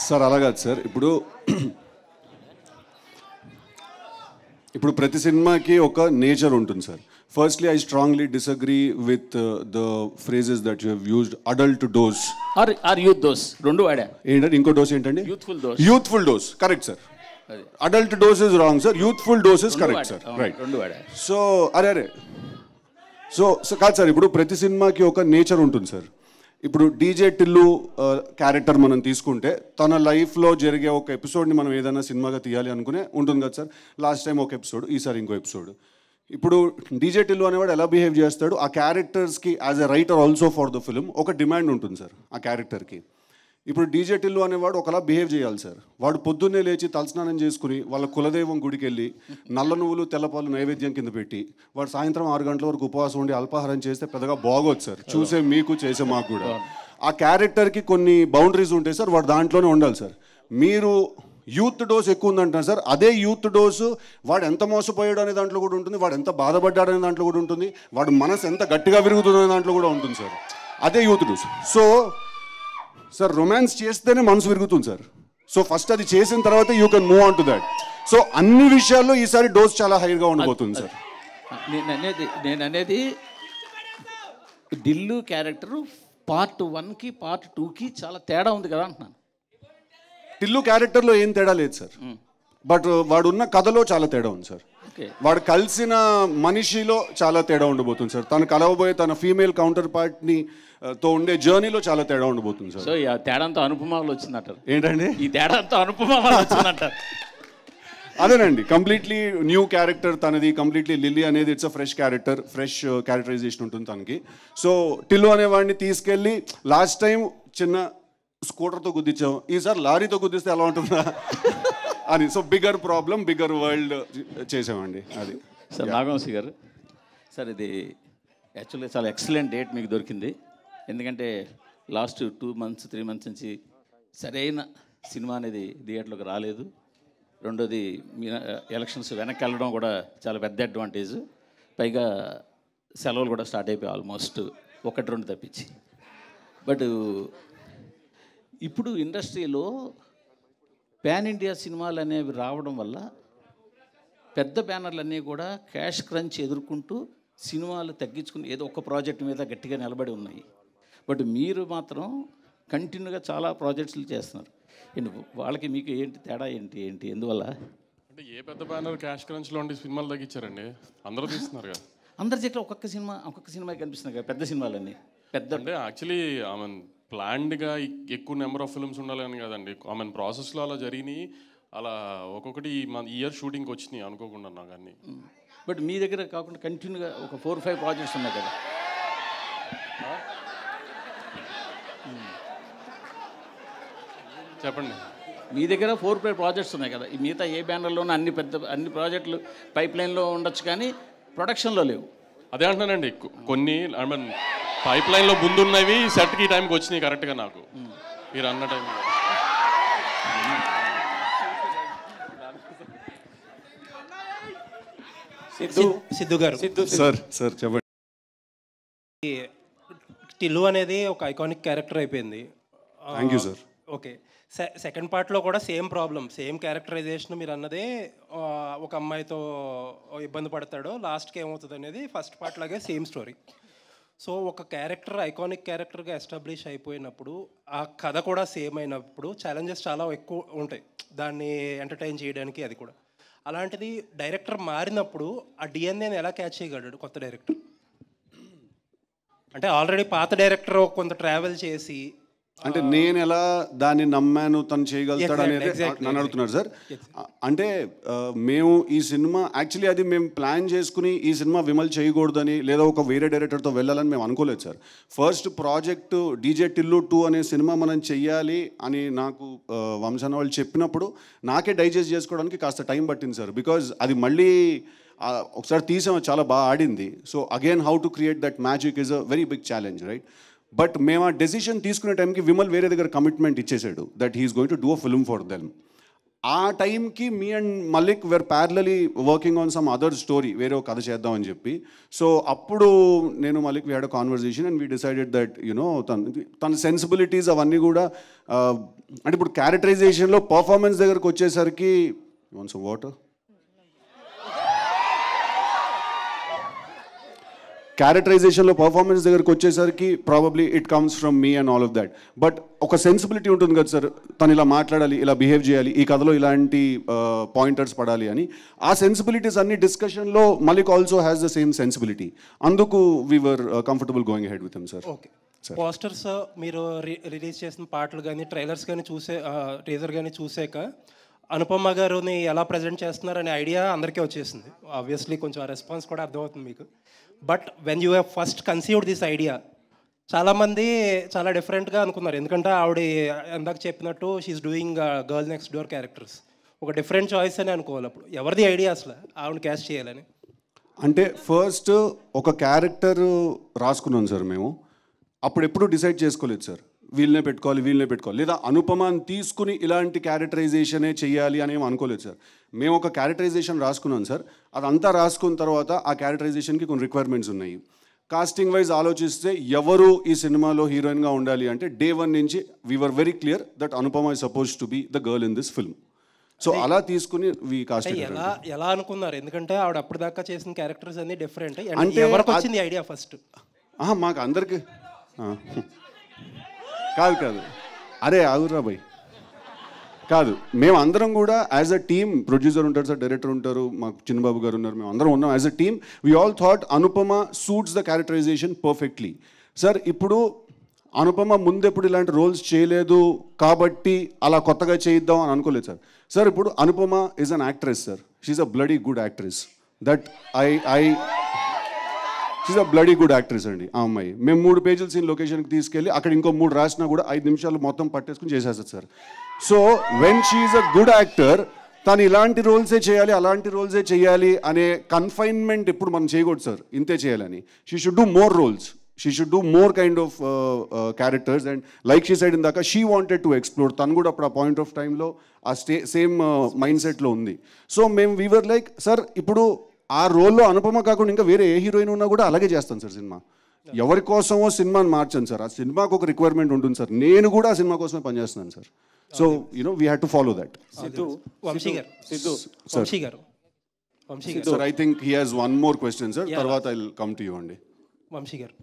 సార్ అలా కాదు సార్. ఇప్పుడు ప్రతి సినిమాకి ఒక నేచర్ ఉంటుంది sir. Firstly I strongly disagree with the phrases that you have used adult dose or youth dose రెండు వాడా. ఏంటంటే ఇంకో డోస్ ఏంటండి? Youthful dose. Youthful dose correct sir. Adult dose is wrong sir. Youthful dose is correct sir. Right. రెండు వాడా. So అరే so కాదు sir, ఇప్పుడు ప్రతి సినిమాకి ఒక నేచర్ ఉంటుంది సార్. ఇప్పుడు డీజే టిల్లు క్యారెక్టర్ మనం తీసుకుంటే తన లైఫ్లో జరిగే ఒక ఎపిసోడ్ని మనం ఏదైనా సినిమాగా తీయాలి అనుకునే ఉంటుంది కదా సార్. లాస్ట్ టైం ఒక ఎపిసోడ్, ఈసారి ఇంకో ఎపిసోడ్. ఇప్పుడు డీజే టిల్లు అనేవాడు ఎలా బిహేవ్ చేస్తాడు, ఆ క్యారెక్టర్స్కి as a writer also for the film ఒక డిమాండ్ ఉంటుంది సార్ ఆ క్యారెక్టర్కి. ఇప్పుడు డీజే టిల్లు అనేవాడు ఒకలా బిహేవ్ చేయాలి సార్. వాడు పొద్దున్నే లేచి తలస్నానం చేసుకుని వాళ్ళ కులదైవం గుడికి వెళ్ళి నల్ల నువ్వులు తెల్లపాలు నైవేద్యం కింద పెట్టి వాడు సాయంత్రం 6 గంటల వరకు ఉపవాసం ఉండి అల్పాహారం చేస్తే పెద్దగా బాగోదు సార్. చూసే మీకు చేసే మాకు కూడా ఆ క్యారెక్టర్కి కొన్ని బౌండరీస్ ఉంటాయి సార్. వాడు దాంట్లోనే ఉండాలి సార్. మీరు యూత్ డోస్ ఎక్కువ ఉందంటారు సార్. అదే యూత్ డోసు వాడు ఎంత మోసపోయాడు అనే దాంట్లో కూడా ఉంటుంది, వాడు ఎంత బాధపడ్డాడు అనే దాంట్లో కూడా ఉంటుంది, వాడు మనసు ఎంత గట్టిగా విరుగుతుంది అనే దాంట్లో కూడా ఉంటుంది సార్. అదే youth dose. So sir romance చేస్తేనే మనసు విరుగుతుంది సార్. సో ఫస్ట్ అది చేసిన తర్వాత you can move on to that. So అన్ని విషయాల్లో ఈసారి డోస్ చాలా హైగా ఉండబోతుంది సార్. నేను అనేది ఢిల్లు క్యారెక్టరు పార్ట్ 1కి పార్ట్ 2కి చాలా తేడా ఉంది కదా అంటున్నాను. టిల్లు క్యారెక్టర్లో ఏం తేడా లేదు సార్, బట్ వాడు ఉన్న కథలో చాలా తేడా ఉంది సార్. వాడు కలిసిన మనిషిలో చాలా తేడా ఉండబోతుంది సార్. తను కలవబోయే తన ఫీమేల్ కౌంటర్ పార్ట్ని తో ఉండే జర్నీలో చాలా తేడా ఉండబోతుంది సార్. సో ఈ తేడాంతో అనుపమాలు వచ్చిందంటారు. ఏంటండి ఈ తేడాంతో అనుపమాలు వచ్చిందంటారు? అదేనండి, కంప్లీట్లీ న్యూ క్యారెక్టర్ తనది. కంప్లీట్లీ లిల్లీ అనేది it's a fresh character, fresh characterization ఉంటుంది తనకి. సో టిల్లు అనేవాడిని తీసుకెళ్ళి లాస్ట్ టైం చిన్న స్కూటర్తో గుద్దించాం, ఈసారి లారీతో గుద్దిస్తే ఎలా ఉంటుందా అని. So bigger problem, bigger world చేసామండి అది. సార్ నాగవంశీ గారు, సార్ ఇది యాక్చువల్గా చాలా ఎక్సలెంట్ డేట్ మీకు దొరికింది. ఎందుకంటే లాస్ట్ 2 months 3 months నుంచి సరైన సినిమా అనేది థియేటర్లోకి రాలేదు. రెండోది మీ ఎలక్షన్స్ వెనక్కి వెళ్ళడం కూడా చాలా పెద్ద అడ్వాంటేజ్. పైగా సెలవులు కూడా స్టార్ట్ అయిపోయి ఆల్మోస్ట్ 1-2 తప్పించి. బట్ ఇప్పుడు ఇండస్ట్రీలో పాన్ ఇండియా సినిమాలు అనేవి రావడం వల్ల పెద్ద బ్యానర్లన్నీ కూడా క్యాష్ క్రంచ్ ఎదుర్కొంటూ సినిమాలు తగ్గించుకుని ఏదో ఒక ప్రాజెక్ట్ మీద గట్టిగా నిలబడి ఉన్నాయి. బట్ మీరు మాత్రం కంటిన్యూగా చాలా ప్రాజెక్ట్స్లు చేస్తున్నారు. వాళ్ళకి మీకు ఏంటి తేడా ఏంటి ఎందువల్ల? అంటే ఏ పెద్ద బ్యానర్ క్యాష్ క్రంచ్లో ఉండి సినిమాలు తగ్గించారండి? అందరూ తీస్తున్నారు కదా. అందరి దగ్గర ఒక్కొక్క సినిమా కనిపిస్తుంది కదా పెద్ద సినిమాలన్నీ. పెద్ద అంటే యాక్చువల్లీ ప్లాన్డ్గా ఎక్కువ నెంబర్ ఆఫ్ ఫిల్మ్స్ ఉండాలని కదండి. ప్రాసెస్లో అలా జరిగినాయి. అలా ఒక్కొక్కటి ఇయర్ షూటింగ్కి వచ్చినాయి అనుకోకుండా నాకు అన్నీ. బట్ మీ దగ్గర కాకుండా కంటిన్యూగా ఒక 4-5 ప్రాజెక్ట్స్ ఉన్నాయి కదా. చెప్పండి. మీ దగ్గర 4-5 ప్రాజెక్ట్స్ ఉన్నాయి కదా. ఈ మిగతా ఏ బ్యానర్లోనూ అన్ని ప్రాజెక్టులు పైప్ లైన్లో ఉండొచ్చు కానీ ప్రొడక్షన్లో లేవు. అదే అంటున్నానండి, కొన్ని పైప్ లైన్లో ముందున్నవి సెట్కి ఈ టైంకి వచ్చినాయి కరెక్ట్గా నాకు మీరు అన్న టైంలో. సిద్ధు గారు, సార్ చెప్పండి. టిల్లు అనేది ఒక ఐకానిక్ క్యారెక్టర్ అయిపోయింది. Thank you sir. Okay, second పార్ట్లో కూడా సేమ్ ప్రాబ్లం, సేమ్ క్యారెక్టరైజేషన్. మీరు అన్నదే ఒక అమ్మాయితో ఇబ్బంది పడతాడు, లాస్ట్కి ఏమవుతుంది అనేది ఫస్ట్ పార్ట్ లాగే సేమ్ స్టోరీ. సో ఒక క్యారెక్టర్ ఐకానిక్ క్యారెక్టర్గా ఎస్టాబ్లిష్ అయిపోయినప్పుడు ఆ కథ కూడా సేమ్ అయినప్పుడు ఛాలెంజెస్ చాలా ఎక్కువ ఉంటాయి దాన్ని ఎంటర్టైన్ చేయడానికి. అది కూడా అలాంటిది డైరెక్టర్ మారినప్పుడు ఆ డిఎన్ఏని ఎలా క్యాచ్ చేయగలడు కొత్త డైరెక్టర్? అంటే ఆల్రెడీ పాత డైరెక్టర్ కొంత ట్రావెల్ చేసి అంటే నేను ఎలా దాన్ని నమ్మాను తను చేయగలుగుతాడు అనేది నన్ను అడుగుతున్నారు సార్. అంటే మేము ఈ సినిమా యాక్చువల్లీ అది మేము ప్లాన్ చేసుకుని ఈ సినిమా విమల్ చేయకూడదని లేదా ఒక వేరే డైరెక్టర్తో వెళ్ళాలని మేము అనుకోలేదు sir. First project DJ Tillu 2 అనే సినిమా మనం చెయ్యాలి అని నాకు వంశన్న వాళ్ళు చెప్పినప్పుడు నాకే డైజెస్ట్ చేసుకోవడానికి కాస్త టైం పట్టింది సార్. బికాజ్ అది మళ్ళీ ఒకసారి తీసాం, చాలా బాగా ఆడింది. So again how to create that magic is a very big challenge, right? But మేము ఆ డెసిషన్ తీసుకునే టైంకి విమల్ వేరే దగ్గర కమిట్మెంట్ ఇచ్చేసాడు that he is going to do a film for them. ఆ టైంకి మీ and Malik were parallelly working on some other story, వేరే ఒక కథ చేద్దామని చెప్పి. సో అప్పుడు నేను Malik we had a conversation and we decided that you know తన సెన్సిబిలిటీస్ అవన్నీ కూడా అంటే ఇప్పుడు క్యారెక్టరైజేషన్లో పర్ఫార్మెన్స్ దగ్గరకు వచ్చేసరికి సమ్ వాటర్, క్యారెక్టరైజేషన్లో పర్ఫార్మెన్స్ దగ్గరకు వచ్చేసరికి probably it comes from me and all of that. But ఒక సెన్సిబిలిటీ ఉంటుంది కదా సార్, తను ఇలా మాట్లాడాలి, ఇలా బిహేవ్ చేయాలి, ఈ కథలో ఇలాంటి పాయింటర్స్ పడాలి అని. ఆ సెన్సిబిలిటీస్ అన్ని డిస్కషన్లో Malik also has the same sensibility. అందుకు we were comfortable going ahead with him sir. Okay, posters మీరు రిలీజ్ చేసిన పాటలు కానీ ట్రైలర్స్ కానీ టీజర్ కానీ చూసాక అనుపమ గారుని ఎలా ప్రజెంట్ చేస్తున్నారనే ఐడియా అందరికీ వచ్చేసింది. ఆబ్వియస్లీ కొంచెం ఆ రెస్పాన్స్ కూడా అర్థమవుతుంది మీకు. But when you have first conceived this idea, చాలామంది చాలా డిఫరెంట్గా అనుకున్నారు. ఎందుకంటే ఆవిడ ఎందాక చెప్పినట్టు she is doing girl next door characters, ఒక డిఫరెంట్ చాయిస్ అని అనుకోవాలి. అప్పుడు ఎవరిది ఐడియా అసలు ఆవిడ క్యాస్ట్ చేయాలని? అంటే ఫస్ట్ ఒక క్యారెక్టర్ రాసుకున్నాం సార్ మేము. అప్పుడు ఎప్పుడు డిసైడ్ చేసుకోలేదు సార్, వీళ్ళనే పెట్టుకోవాలి లేదా అనుపమాని తీసుకుని ఇలాంటి క్యారెక్టరైజేషనే చెయ్యాలి అని ఏం అనుకోలేదు సార్. మేము ఒక క్యారెక్టరైజేషన్ రాసుకున్నాం సార్. అదంతా రాసుకున్న తర్వాత ఆ క్యారెక్టరైజేషన్కి కొన్ని రిక్వైర్మెంట్స్ ఉన్నాయి. కాస్టింగ్ వైజ్ ఆలోచిస్తే ఎవరు ఈ సినిమాలో హీరోయిన్గా ఉండాలి అంటే డే 1 నుంచి we are very clear that Anupama is suppose to be the girl in this film. So అలా తీసుకుని వీ కాస్టింగ్. ఎలా అనుకున్నారు? ఎందుకంటే ఆవిడ అప్పుడు దాకా చేసిన క్యారెక్టర్స్ అన్ని డిఫరెంట్. అంటే ఎవరికి వచ్చింది ఐడియా ఫస్ట్? మాకు అందరికి కాదు అరే ఆగురా భయ్, కాదు, మేము అందరం కూడా యాజ్ అ టీమ్, ప్రొడ్యూసర్ ఉంటారు సార్, డైరెక్టర్ ఉంటారు, మాకు చిన్నబాబు గారు ఉన్నారు, మేము అందరం ఉన్నాం as a team. We all thought Anupama suits the characterisation perfectly. Sir ఇప్పుడు అనుపమ ముందెప్పుడు ఇలాంటి రోల్స్ చేయలేదు కాబట్టి అలా కొత్తగా చేయిద్దాం అని అనుకోలేదు సార్. సార్ ఇప్పుడు Anupama is an actress sir, she is a bloody good actress. That she is a bloody good actress అండి ఆ అమ్మాయి. మేము 3 పేజీల సీన్ లొకేషన్కి తీసుకెళ్ళి అక్కడ ఇంకో 3 రాసినా కూడా 5 నిమిషాలు మొత్తం పట్టేసుకుని చేసేస్తారు sir. So when she is a good actor, తను ఇలాంటి రోల్సే చేయాలి అలాంటి రోల్సే చేయాలి అనే కన్ఫైన్మెంట్ ఎప్పుడు మనం చేయకూడదు సార్, ఇంతే చేయాలని. She should do more roles, she should do more kind of characters. And like she said ఇందాక షీ వాంటెడ్ టు ఎక్స్ప్లోర్, తను కూడా అప్పుడు ఆ పాయింట్ ఆఫ్ టైంలో ఆ సేమ్ మైండ్ సెట్లో ఉంది. సో మేము వీవర్ లైక్ సార్ ఇప్పుడు ఆ రోల్లో అనుపమ కాకుండా ఇంకా వేరే ఏ హీరోయిన్ ఉన్నా కూడా అలాగే చేస్తాను సార్ సినిమా. ఎవరి కోసమో సినిమాని మార్చాను సార్, ఆ సినిమాకు ఒక రిక్వైర్మెంట్ ఉంటుంది సార్. నేను కూడా ఆ సినిమా కోసమే పనిచేస్తున్నాను sir. So you know we had to follow that. Sir I think he has one more question sir, తర్వాత I will come to you అండి. వంశీ గారు,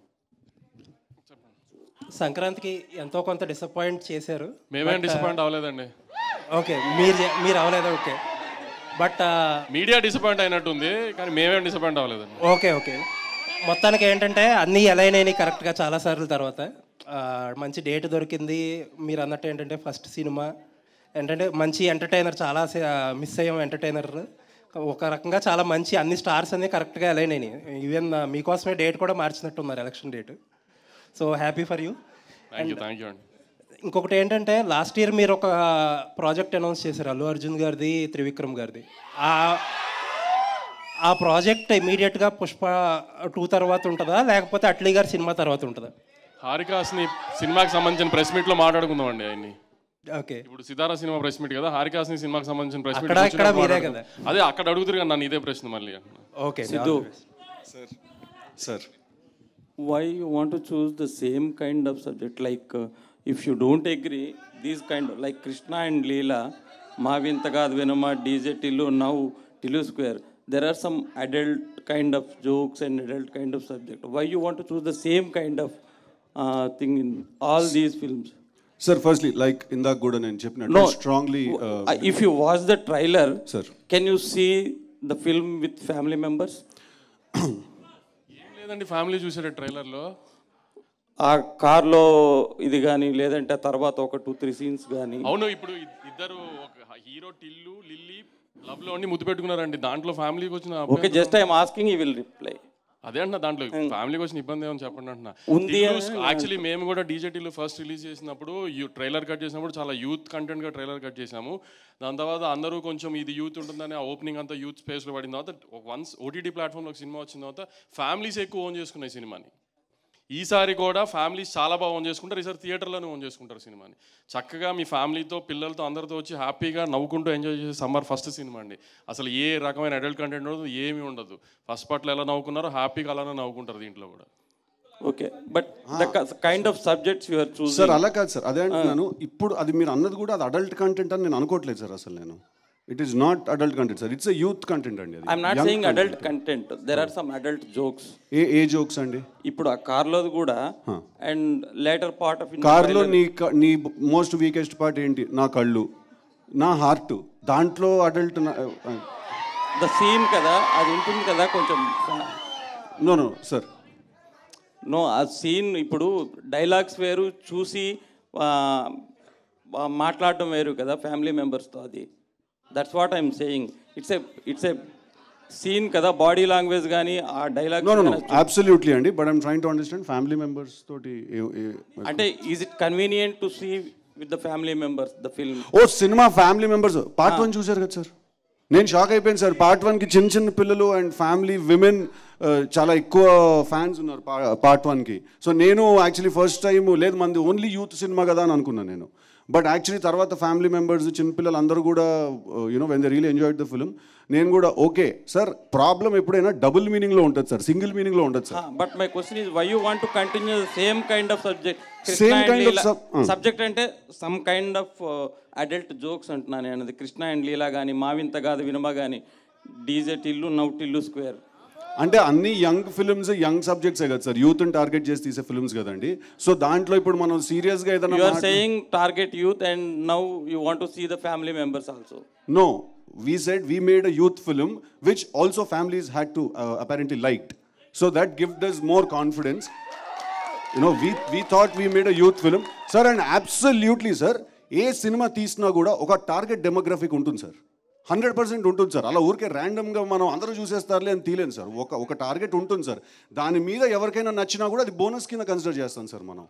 సంక్రాంతికి ఎంతో కొంత డిసప్పాయింట్ చేశారు. మేమేం డిసప్పాయింట్ అవ్వలేదండి. ఓకే, మీరు అవ్వలేదా? ఓకే, బట్ మీడియా డిసప్పాయింట్ అయినట్టుంది కానీ మేమేం డిసప్పాయింట్ అవ్వలేదండి. ఓకే, మొత్తానికి ఏంటంటే అన్నీ అలైన్ అయినాయి కరెక్ట్గా చాలాసార్లు. తర్వాత మంచి డేట్ దొరికింది. మీరు అన్నట్టు ఏంటంటే ఫస్ట్ సినిమా ఏంటంటే మంచి ఎంటర్టైనర్, చాలా మిస్ అయ్యాం ఎంటర్టైనర్. ఒక రకంగా చాలా మంచి అన్ని స్టార్స్ అన్నీ కరెక్ట్గా అలైన్ అయినాయి. ఈవెన్ మీకోసమే డేట్ కూడా మార్చినట్టున్నారు, election date. So happy for you. Thank you అండి. ఇంకొకటి ఏంటంటే లాస్ట్ ఇయర్ మీరు ఒక ప్రాజెక్ట్ అనౌన్స్ చేశారు, అల్లు అర్జున్ గారిది, త్రివిక్రమ్ గారిది. ఆ ప్రాజెక్ట్ ఇమీడియట్గా పుష్ప 2 తర్వాత ఉంటుందా లేకపోతే అట్లీ గారి సినిమా తర్వాత ఉంటుందా? హారికాస్ని సినిమాకి సంబంధించిన ప్రెస్ మీట్లో మాట్లాడుకుందాం అండి ఆయన్ని. ఓకే, ఇప్పుడు సితారా సినిమా ప్రెస్ మీట్ కదా, హారికాస్ని సినిమాకి సంబంధించిన ప్రెస్ మీట్ అదే అక్కడ అడుగుతారు కదా నన్ను ఇదే ప్రశ్న మళ్ళీ. Okay Siddhu sir, why you want to choose the same kind of subject? Like if you don't agree, these kind of like Krishna and Leela, Mavintagad Venama, DJ Tillu, now Tillu Square, there are some adult kind of jokes and adult kind of subject. Why you want to choose the same kind of thing in all these films? Sir, firstly, like indak kuda nenu cheppinattu strongly if you watch the trailer, sir, can you see the film with family members? లేదండి, family చూసారు ట్రైలర్లో. ఆ కార్లో ఇది కానీ లేదంటే తర్వాత ఒక 2-3 సీన్స్ కానీ. అవును, ఇప్పుడు ఇద్దరు ఒక హీరో టిల్లు లిల్లీ లవ్ లో అన్ని ముద్దు పెట్టుకున్నారండి, దాంట్లో ఫ్యామిలీకి వచ్చిన. Okay, just I'm asking, you will reply. అదే అంటున్నా, దాంట్లో ఫ్యామిలీకి వచ్చిన ఇబ్బంది ఏమని చెప్పండి అంటున్నా. ఉంది యాక్చువల్లీ మేము కూడా డీజేటీలో ఫస్ట్ రిలీజ్ చేసినప్పుడు ట్రైలర్ కట్ చేసినప్పుడు చాలా యూత్ కంటెంట్గా ట్రైలర్ కట్ చేసాము. దాని తర్వాత అందరూ కొంచెం ఇది యూత్ ఉంటుందని ఆ ఓపెనింగ్ అంతా యూత్ స్పేస్లో పడిన తర్వాత వన్స్ ఓటీటీ ప్లాట్ఫామ్లో ఒక సినిమా వచ్చిన తర్వాత ఫ్యామిలీస్ ఎక్కువ ఓన్ చేసుకున్నాయి సినిమాని. ఈసారి కూడా ఫ్యామిలీస్ చాలా బాగా ఓన్ చేసుకుంటారు, ఈసారి థియేటర్లోనే ఓన్ చేసుకుంటారు సినిమాని. చక్కగా మీ ఫ్యామిలీతో పిల్లలతో అందరితో వచ్చి హ్యాపీగా నవ్వుకుంటూ ఎంజాయ్ చేసే సమ్మర్ ఫస్ట్ సినిమా అండి. అసలు ఏ రకమైన అడల్ట్ కంటెంట్ ఉండదు, ఏమీ ఉండదు. ఫస్ట్ పార్ట్లో ఎలా నవ్వుకున్నారో హ్యాపీగా అలానే నవ్వుకుంటారు దీంట్లో కూడా. Okay, but the kind of subjects you are choosing. Sir అలా కాదు సార్, అదే అంటున్నాను. ఇప్పుడు అది మీరు అన్నది కూడా అది అడల్ట్ కంటెంట్ అని నేను అనుకోవట్లేదు సార్. అసలు నేను it is not adult content sir, it's a youth content అండి. I'm not saying adult content, there are some adult jokes. ఏ జోక్స్ అండి? ఇప్పుడు ఆ కార్లో కూడా అండ్ లేటర్ పార్ట్ ఆఫ్ కార్లో నీ మోస్ట్ వీకెస్ట్ పార్ట్ ఏంటి? నా కళ్ళు, నా హార్ట్. దాంట్లో అడల్ట్ ద సీన్ కదా, అది ఉంటుంది కదా కొంచెం. నో సార్, నో ఆ సీన్ ఇప్పుడు డైలాగ్స్ వేరు, చూసి మాట్లాడటం వేరు కదా ఫ్యామిలీ మెంబర్స్తో. అది that's what I'm saying. It's a scene కదా, బాడీ లాంగ్వేజ్ కానీ ఆ డైలాగ్. నో అబ్సల్యూట్లీ అండి, but I'm trying to understand family members తోటి అంటే is it convenient to see with the family members the film? ఓ సినిమా ఫ్యామిలీ మెంబర్స్ పార్ట్ 1 చూశారు కదా సార్? నేను షాక్ అయిపోయాను సార్. పార్ట్ 1కి చిన్న పిల్లలు అండ్ ఫ్యామిలీ విమెన్ చాలా ఎక్కువ ఫ్యాన్స్ ఉన్నారు పార్ట్ 1కి. సో నేను యాక్చువల్లీ ఫస్ట్ టైం లేదు మంది ఓన్లీ యూత్ సినిమా కదా అని అనుకున్నాను నేను. బట్ యాక్చువల్లీ తర్వాత ఫ్యామిలీ మెంబర్స్ చిన్నపిల్లలు అందరూ కూడా you know when they really enjoyed the film. నేను కూడా ఓకే సార్, ప్రాబ్లం ఎప్పుడైనా డబుల్ మీనింగ్లో ఉంటుంది సార్, సింగిల్ మీనింగ్లో ఉండదు sir. But my question is why you want to continue same kind of subject? Same kind of subject అంటే some kind of adult jokes అంటున్నాను నేను. అది కృష్ణ అండ్ లీలా కానీ, మావింత కాదు వినమ కానీ, DJ Tillu, now Tillu square అంటే అన్ని యంగ్ ఫిల్మ్స్ యంగ్ సబ్జెక్ట్సే కదా సార్, యూత్ని టార్గెట్ చేసి తీసే ఫిల్మ్స్ కదండి. సో దాంట్లో ఇప్పుడు మనం సీరియస్గా ఏదైనా you are saying target youth and now you want to see the family members also. No, we said we made a youth film which also families had to apparently liked, so that gives us more confidence. You know, we thought we made a youth film sir, and absolutely sir, A cinema తీసినా కూడా ఒక target demographic ఉంటుంది sir, 100% ఉంటుంది sir. అలా ఊరికే ర్యాండమ్గా మనం అందరూ చూసేస్తారులే అని తీలేను సార్. ఒక టార్గెట్ ఉంటుంది సార్, దాని మీద ఎవరికైనా నచ్చినా కూడా అది బోనస్ కింద కన్సిడర్ చేస్తాం సార్ మనం.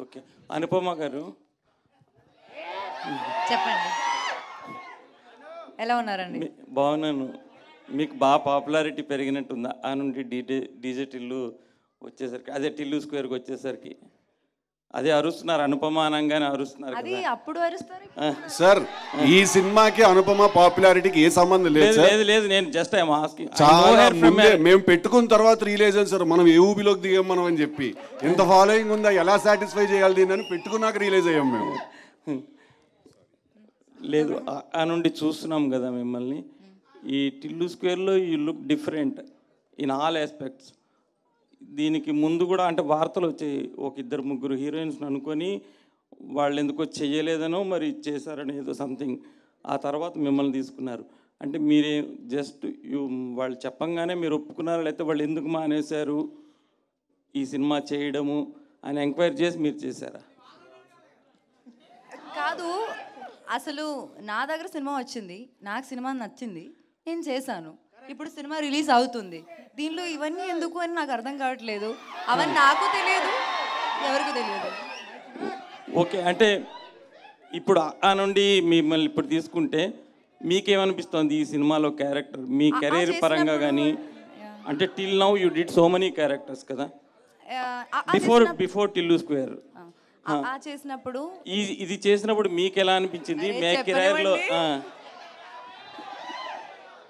ఓకే, అనుపమ గారు చెప్పండి, ఎలా ఉన్నారండి? బాగున్నాను. మీకు బాగా పాపులారిటీ పెరిగినట్టుందా ఆ నుండి డీజే టిల్లు వచ్చేసరికి? అదే టిల్లు స్క్వేర్కి వచ్చేసరికి అదే అరుస్తున్నారు, అనుపమ అనగానే అరుస్తున్నారు. అది అప్పుడు అరుస్తారు సార్. ఈ సినిమాకి అనుపమ పాపులారిటీకి ఏ సంబంధం లేదు. లేదు నేను జస్ట్ ఐఎమ్ ఆస్కింగ్. చాలా ముందే మేము పెట్టుకున్న తర్వాత రిలీజ్ అయింది సార్. మనం ఏ ఊబిలోకి దిగాం మనం అని చెప్పి, ఎంత ఫాలోయింగ్ ఉందా, ఎలా సాటిస్ఫై చేయాలి దీన్ని అని పెట్టుకున్నాక రిలీజ్ అయ్యాం మేము. లేదు ఆ నుండి చూస్తున్నాం కదా మిమ్మల్ని. ఈ టిల్లు స్క్వేర్లో you look different in all aspects. దీనికి ముందు కూడా అంటే వార్తలు వచ్చాయి, ఒక 2-3 హీరోయిన్స్ని అనుకొని వాళ్ళు ఎందుకో చెయ్యలేదనో మరి చేశారని ఏదో సంథింగ్. ఆ తర్వాత మిమ్మల్ని తీసుకున్నారు. అంటే మీరే జస్ట్ వాళ్ళు చెప్పంగానే మీరు ఒప్పుకున్నారా, లేకపోతే వాళ్ళు ఎందుకు మానేశారు ఈ సినిమా చేయడము అని ఎంక్వైరీ చేసి మీరు చేశారా? కాదు, అసలు నా దగ్గర సినిమా వచ్చింది, నాకు సినిమా నచ్చింది, నేను చేశాను. ఇప్పుడు సినిమా రిలీజ్ అవుతుంది, దీనిలో ఇవన్నీ ఎందుకు అని నాకు అర్థం కావట్లేదు. అవన్నీ నాకు తెలియదు, ఎవరికి తెలియదు. ఓకే, అంటే ఇప్పుడు ఆ నుండి మిమ్మల్ని ఇప్పుడు తీసుకుంటే మీకేమనిపిస్తుంది ఈ సినిమాలో క్యారెక్టర్ మీ కెరీర్ పరంగా కానీ? అంటే till now you did so many characters కదా బిఫోర్ టిల్లు స్క్వేర్. చేసినప్పుడు ఇది చేసినప్పుడు మీకు ఎలా అనిపించింది? మే కెరీర్లో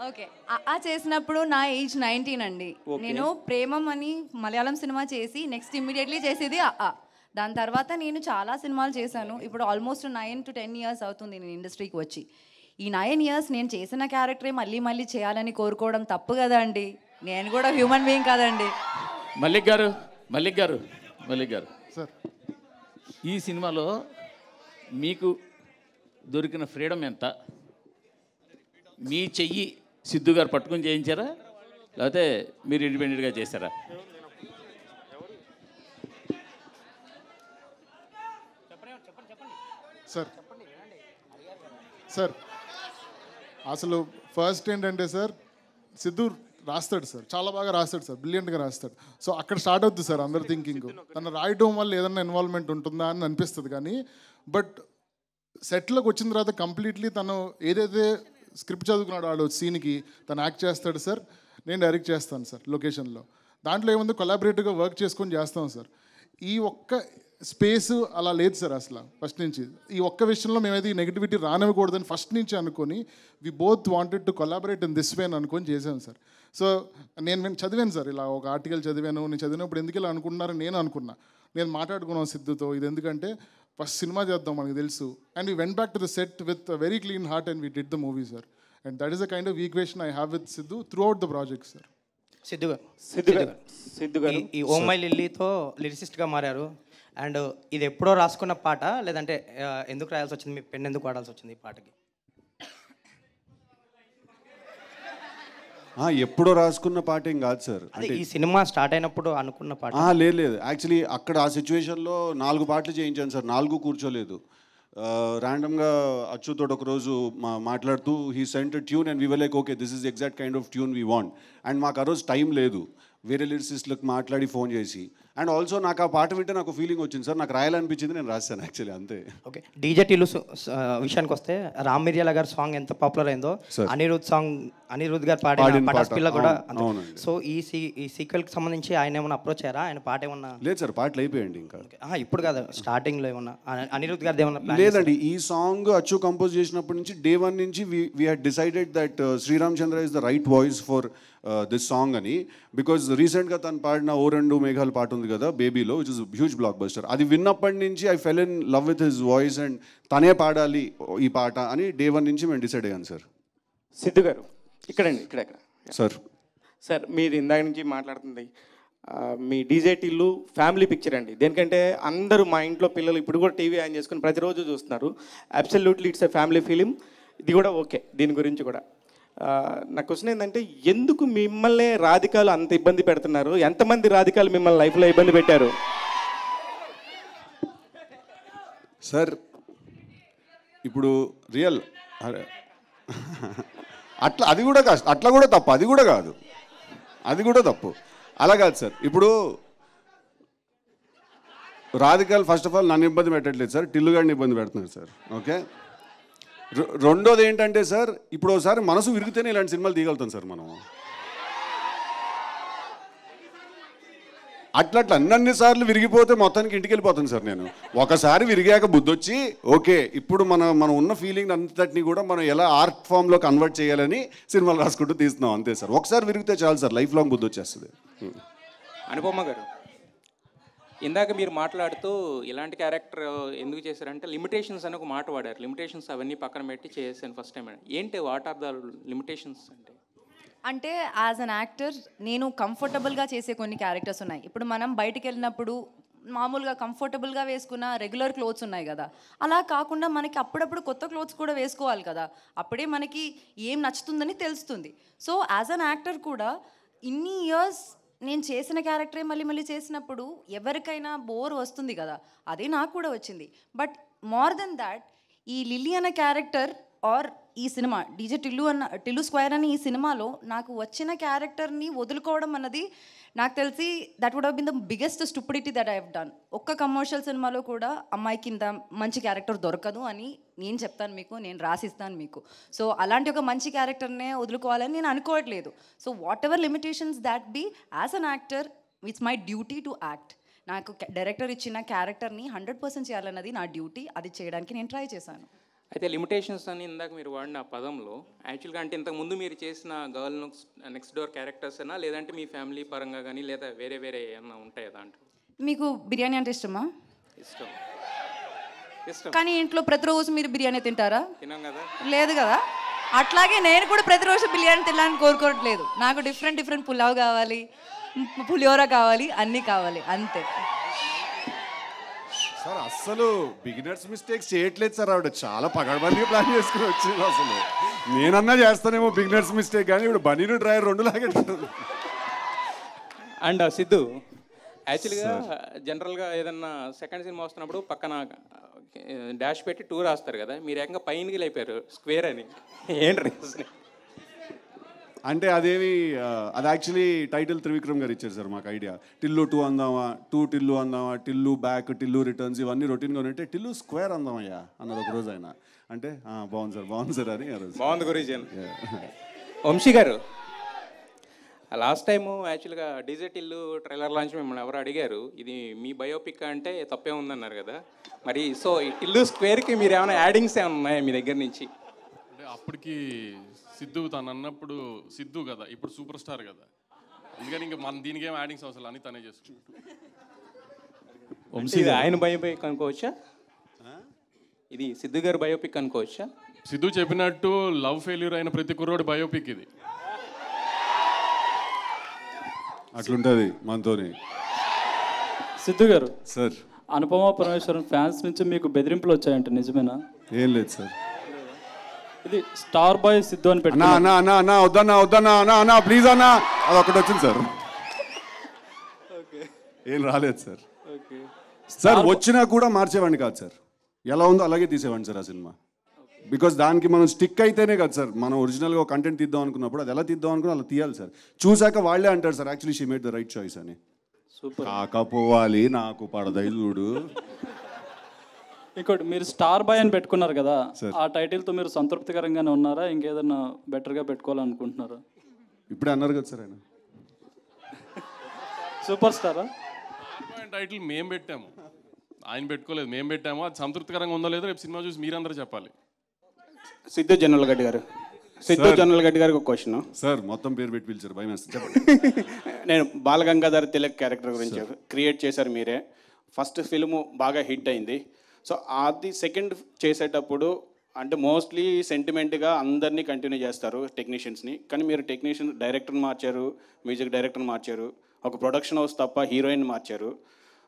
ఓకే, చేసినప్పుడు నా ఏజ్ 19 అండి. నేను ప్రేమం అని మలయాళం సినిమా చేసి నెక్స్ట్ ఇమ్మీడియట్లీ చేసేది దాని తర్వాత నేను చాలా సినిమాలు చేశాను. ఇప్పుడు ఆల్మోస్ట్ 9 to 10 years అవుతుంది నేను ఇండస్ట్రీకి వచ్చి. ఈ 9 years నేను చేసిన క్యారెక్టరే మళ్ళీ మళ్ళీ చేయాలని కోరుకోవడం తప్పు కదా అండి. నేను కూడా హ్యూమన్ బీయింగ్ కదండి. మల్లిక్ గారు సార్, ఈ సినిమాలో మీకు దొరికిన ఫ్రీడమ్ ఎంత? మీ చెయ్యి సిద్ధు గారు పట్టుకొని చేయించారా, లేకపోతే మీరు ఇండిపెండెంట్గా చేశారా? సార్ అసలు ఫస్ట్ ఏంటంటే సార్, సిద్ధు రాస్తాడు సార్, చాలా బాగా రాస్తాడు సార్, బ్రిలియంట్గా రాస్తాడు. సో అక్కడ స్టార్ట్ అవుతుంది సార్ అందరు థింకింగ్. తను రాయటం వల్ల ఏదైనా ఇన్వాల్వ్మెంట్ ఉంటుందా అని అనిపిస్తుంది. కానీ బట్ సెట్లోకి వచ్చిన తర్వాత కంప్లీట్లీ తను ఏదైతే స్క్రిప్ట్ చదువుకున్నాడు ఆడు సీన్కి తను యాక్ట్ చేస్తాడు సార్. నేను డైరెక్ట్ చేస్తాను సార్ లొకేషన్లో. దాంట్లో ఏముంది, కొలాబరేటివ్గా వర్క్ చేసుకొని చేస్తాం సార్. ఈ ఒక్క స్పేస్ అలా లేదు సార్ అసలు ఫస్ట్ నుంచి. ఈ ఒక్క విషయంలో మేమైతే ఈ నెగిటివిటీ రానివ్వకూడదని ఫస్ట్ నుంచి అనుకొని we both wanted to collaborate in this way అని అనుకొని చేశాను సార్. సో నేను చదివాను సార్, ఇలా ఒక ఆర్టికల్ చదివాను. నేను చదివినప్పుడు ఎందుకు ఇలా అనుకుంటున్నారని నేను అనుకున్నా. నేను మాట్లాడుకున్నాను సిద్ధుతో, ఇది ఎందుకంటే ఫస్ట్ సినిమా చేద్దాం మనకు తెలుసు. And we went back to the set with very clean heart and we did the movie sir. And that is the kind of equation I have with Siddhu through out the project sir. Siddhu గారు ఈ oh my లిల్లీతో లిరిసిస్ట్గా మారారు. And ఇది ఎప్పుడో రాసుకున్న పాట, లేదంటే ఎందుకు రాయాల్సి వచ్చింది, మీ పెన్ ఎందుకు వాడాల్సి వచ్చింది ఈ పాటకి? ఎప్పుడో రాసుకున్న పాట ఏం కాదు సార్. అంటే ఈ సినిమా స్టార్ట్ అయినప్పుడు అనుకున్న పాట? లేదు యాక్చువల్లీ అక్కడ ఆ సిచ్యువేషన్లో 4 పాటలు చేయించాను సార్. 4 కూర్చోలేదు. ర్యాండమ్గా అచ్చుతో ఒకరోజు మాట్లాడుతూ he sent tune and we were like okay this is exact kind of tune we want. And మాకు ఆ రోజు టైం లేదు, వేరే లిరిసిస్ట్లకు మాట్లాడి ఫోన్ చేసి. అండ్ ఆల్సో నాకు ఆ పాట వింటే నాకు ఫీలింగ్ వచ్చింది సార్, నాకు రాయాలనిపించింది, నేను రాశాను యాక్చువల్లీ అంతే. ఓకే, డీజే టిల్లు విషయానికి వస్తే రామ్ మిర్యాల గారి సాంగ్ ఎంత పాపులర్ అయిందో, అనిరుద్ గారు పాడిన పటాస్పిల్ల కూడా. సో ఈ సీక్వెల్కి సంబంధించి ఆయన ఏమైనా అప్రోచ్ అయ్యారా? ఆయన పాట ఏమన్నా? లేదు సార్, పాటలు అయిపోయాయండి ఇంకా. ఇప్పుడు కాదు, స్టార్టింగ్లో ఏమన్నా అనిరుద్ గారిది ఏమన్నా? లేదండి, ఈ సాంగ్ అచ్చు కంపోజ్ చేసినప్పటి నుంచి డే 1 నుంచి we had decided that Sriram Chandra is the right voice for this song అని. బికాజ్ రీసెంట్గా తను పాడిన ఓ రెండు మేఘాలు పాట ఉంది కదా బేబీలో, which is huge blockbuster. అది విన్నప్పటి నుంచి I fell in love with his voice and తనే పాడాలి ఈ పాట అని డే 1 నుంచి మేము డిసైడ్ అయ్యాను సార్. సిద్ధు గారు ఇక్కడండి, ఇక్కడ సార్. సార్ మీరు ఇందాక నుంచి మాట్లాడుతుంది మీ డీజే టిల్లు ఫ్యామిలీ పిక్చర్ అండి. దేనికంటే అందరూ మా ఇంట్లో పిల్లలు ఇప్పుడు కూడా టీవీ ఆన్ చేసుకుని ప్రతిరోజు చూస్తున్నారు. Absolutely it's a family film. ఇది కూడా ఓకే. దీని గురించి కూడా నా క్వశ్చన్ ఏంటంటే, ఎందుకు మిమ్మల్ని రాధికాలు అంత ఇబ్బంది పెడుతున్నారు? ఎంతమంది రాధికాలు మిమ్మల్ని లైఫ్లో ఇబ్బంది పెట్టారు? సార్ ఇప్పుడు రియల్ అట్లా అది కూడా కాదు, అట్లా కూడా తప్పు, అది కూడా కాదు, అది కూడా తప్పు. అలా కాదు సార్. ఇప్పుడు రాధికాలు ఫస్ట్ ఆఫ్ ఆల్ నన్ను ఇబ్బంది పెట్టట్లేదు సార్, టిల్లు గారిని ఇబ్బంది పెడుతున్నారు సార్. ఓకే, రెండోది ఏంటంటే సార్, ఇప్పుడు ఒకసారి మనసు విరిగితేనే ఇలాంటి సినిమాలు తీయగలుగుతాం సార్ మనం. అట్లా అన్ని సార్లు విరిగిపోతే మొత్తానికి ఇంటికి వెళ్ళిపోతాను సార్ నేను. ఒకసారి విరిగాక బుద్ధొచ్చి ఓకే ఇప్పుడు మనం ఉన్న ఫీలింగ్ అంతటిని కూడా మనం ఎలా ఆర్ట్ ఫామ్లో కన్వర్ట్ చేయాలని సినిమాలు రాసుకుంటూ తీస్తున్నాం అంతే సార్. ఒకసారి విరిగితే చాలు సార్, లైఫ్ లాంగ్ బుద్ధి వచ్చేస్తుంది. అనుపమ గారు, ఇందాక మీరు మాట్లాడుతూ ఇలాంటి క్యారెక్టర్ ఎందుకు చేశారంటే లిమిటేషన్స్ అని ఒక మాట వాడారు. లిమిటేషన్స్ అవన్నీ పక్కన పెట్టి చేశాను ఫస్ట్ టైం. ఏంటి వాట్ ఆర్ ద లిమిటేషన్స్ అంటే యాజ్ అన్ యాక్టర్ నేను కంఫర్టబుల్గా చేసే కొన్ని క్యారెక్టర్స్ ఉన్నాయి. ఇప్పుడు మనం బయటికి వెళ్ళినప్పుడు మామూలుగా కంఫర్టబుల్గా వేసుకున్న రెగ్యులర్ క్లోత్స్ ఉన్నాయి కదా, అలా కాకుండా మనకి అప్పుడప్పుడు కొత్త క్లోత్స్ కూడా వేసుకోవాలి కదా, అప్పుడే మనకి ఏం నచ్చుతుందని తెలుస్తుంది. సో యాజ్ అన్ యాక్టర్ కూడా ఇన్ని ఇయర్స్ నేను చేసిన క్యారెక్టరే మళ్ళీ మళ్ళీ చేసినప్పుడు ఎవరికైనా బోర్ వస్తుంది కదా, అదే నాకు కూడా వచ్చింది. బట్ మోర్ దెన్ దాట్, ఈ లిల్లీ అన్న క్యారెక్టర్ ఆర్ ఈ సినిమా టిల్లు స్క్వేర్ అని ఈ సినిమాలో నాకు వచ్చిన క్యారెక్టర్ని వదులుకోవడం అన్నది నాకు తెలిసి that would have been the biggest stupidity that I have done. ఒక్క కమర్షియల్ సినిమాలో కూడా అమ్మాయికి ఇంత మంచి క్యారెక్టర్ దొరకదు అని నేను చెప్తాను మీకు, నేను రాసిస్తాను మీకు. సో అలాంటి ఒక మంచి క్యారెక్టర్నే వదులుకోవాలని నేను అనుకోవట్లేదు. So whatever limitations that be, as an actor it's my duty to act. నాకు డైరెక్టర్ ఇచ్చిన క్యారెక్టర్ని 100% చేయాలన్నది నా డ్యూటీ. అది చేయడానికి నేను ట్రై చేశాను. అయితే లిమిటేషన్స్ అని ఇందాక మీరు వాడిన పదంలో యాక్చువల్గా అంటే ఇంతకుముందు మీరు చేసిన గర్ల్ నెక్స్ట్ డోర్ క్యారెక్టర్స్ అయినా, లేదంటే మీ ఫ్యామిలీ పరంగా కానీ, లేదా వేరే ఏమన్నా ఉంటాయా దాంట్లో? మీకు బిర్యానీ అంటే ఇష్టమా? ఇష్టం. కానీ ఇంట్లో ప్రతిరోజు మీరు బిర్యానీ తింటారా? తినాం కదా. లేదు కదా. అట్లాగే నేను కూడా ప్రతిరోజు బిర్యానీ తినాలని కోరుకోవట్లేదు. నాకు డిఫరెంట్ పులావ్ కావాలి, పులిహోర కావాలి, అన్నీ కావాలి, అంతే సార్. అస్సలు బిగినర్స్ మిస్టేక్స్ చేయట్లేదు సార్. ఆవిడ చాలా పగడబందిగా ప్లాన్ చేసుకుని వచ్చింది. అసలు నేనన్నా చేస్తానేమో బిగినర్స్ మిస్టేక్, కానీ ఇప్పుడు బనీను డ్రైవర్ 2 లాగే ఉంటుంది. అండ్ సిద్ధు, యాక్చువల్గా జనరల్గా ఏదన్నా సెకండ్ సినిమా వస్తున్నప్పుడు పక్కన డాష్ పెట్టి 2 రాస్తారు కదా, మీరు ఏకంగా పైనకి లేపారు స్క్వేర్ అని. ఏంటి అంటే అదేమి అది యాక్చువల్లీ టైటిల్ త్రివిక్రమ్ గారు ఇచ్చారు సార్ మాకు ఐడియా. టిల్లు 2 అందామా, 2 టిల్లు అందామా, టిల్లు బ్యాక్, టిల్లు రిటర్న్స్ ఇవన్నీ రొటీన్గా ఉంటే టిల్లు స్క్వేర్ అందామయ్యా అన్నారు ఒక రోజు ఆయన. అంటే బాగుంది సార్ అని ఆ రోజు. బాగుంది గురించి. వంశీ గారు, లాస్ట్ టైము యాక్చువల్గా డీజే టిల్లు ట్రైలర్ లాంచ్ మిమ్మల్ని ఎవరు అడిగారు ఇది మీ బయోపిక్ అంటే తప్పే ఉందన్నారు కదా, మరి సో ఈ టిల్లు స్క్వేర్కి మీరు ఏమైనా యాడింగ్స్ ఏమైనా ఉన్నాయా మీ దగ్గర నుంచి? అంటే అప్పటికి సిద్ధు తను అన్నప్పుడు సిద్ధు కదా, ఇప్పుడు సూపర్ స్టార్ కదా, అందుకని ఇంకా మన దీనికి ఏం యాడింగ్స్ అవసరం అని తనే చేసుకుంటాం. ఆయన బయోపిక్ అనుకోవచ్చా? ఇది సిద్ధు గారి బయోపిక్ అనుకోవచ్చా? సిద్ధు చెప్పినట్టు లవ్ ఫెయిల్యూర్ అయిన ప్రతి కుర్రోడి బయోపిక్ ఇది. అట్లుంటుంది మనతోని. సిద్ధు గారు సార్, అనుపమ పరమేశ్వరన్ ఫ్యాన్స్ నుంచి మీకు బెదిరింపులు వచ్చాయంట, నిజమేనా? ఏం లేదు సార్. ఇది స్టార్ బాయ్ సిద్ధు అని అన్నా వద్దన్నా ప్లీజ్ అన్నా, అది ఒకటి వచ్చింది సార్. ఏం రాలేదు సార్. సార్ వచ్చినా కూడా మార్చేవాడిని కాదు సార్, ఎలా ఉందో అలాగే తీసేవాడిని సార్ ఆ సినిమా. బికాస్ దానికి మనం స్టిక్ అయితేనే కదా సార్ మనం ఒరిజినల్గా కంటెంట్ తీద్దాం అనుకున్నప్పుడు అది ఎలా తీద్దాం అనుకున్నా అలా తీయాలి సార్. చూసాక వాళ్ళే అంటారు sir actually she made the right choice అని. కాకపోవాలి నాకు పడదై చూడు. ఇంకోటి, మీరు స్టార్ బాయ్ అని పెట్టుకున్నారు కదా, ఆ టైటిల్తో మీరు సంతృప్తికరంగానే ఉన్నారా, ఇంకేదన్నా బెటర్గా పెట్టుకోవాలనుకుంటున్నారా? ఇప్పుడే అన్నారు కదా సార్ ఆయన సూపర్ స్టారా. టైటిల్ మేము పెట్టాము, ఆయన పెట్టుకోలేదు, మేము పెట్టాము. అది సంతృప్తికరంగా ఉందో లేదో రేపు సినిమా చూసి మీరందరూ చెప్పాలి. సిద్ధు జనరల్ గడ్డి గారు, సిద్ధు జనరల్ గడ్డి గారికి ఒక క్వశ్చన్ సార్. మొత్తం పేరు పెట్టి పిలిచారు, భయం వేస్తుంది. నేను బాలగంగాధర్ తిలక్ క్యారెక్టర్ గురించి క్రియేట్ చేశారు మీరే. ఫస్ట్ ఫిల్ము బాగా హిట్ అయింది. సో అది సెకండ్ చేసేటప్పుడు అంటే మోస్ట్లీ సెంటిమెంట్గా అందరినీ కంటిన్యూ చేస్తారు టెక్నీషియన్స్ని, కానీ మీరు డైరెక్టర్ని మార్చారు, మ్యూజిక్ డైరెక్టర్ని మార్చారు, ఒక ప్రొడక్షన్ హౌస్ తప్ప హీరోయిన్ మార్చారు.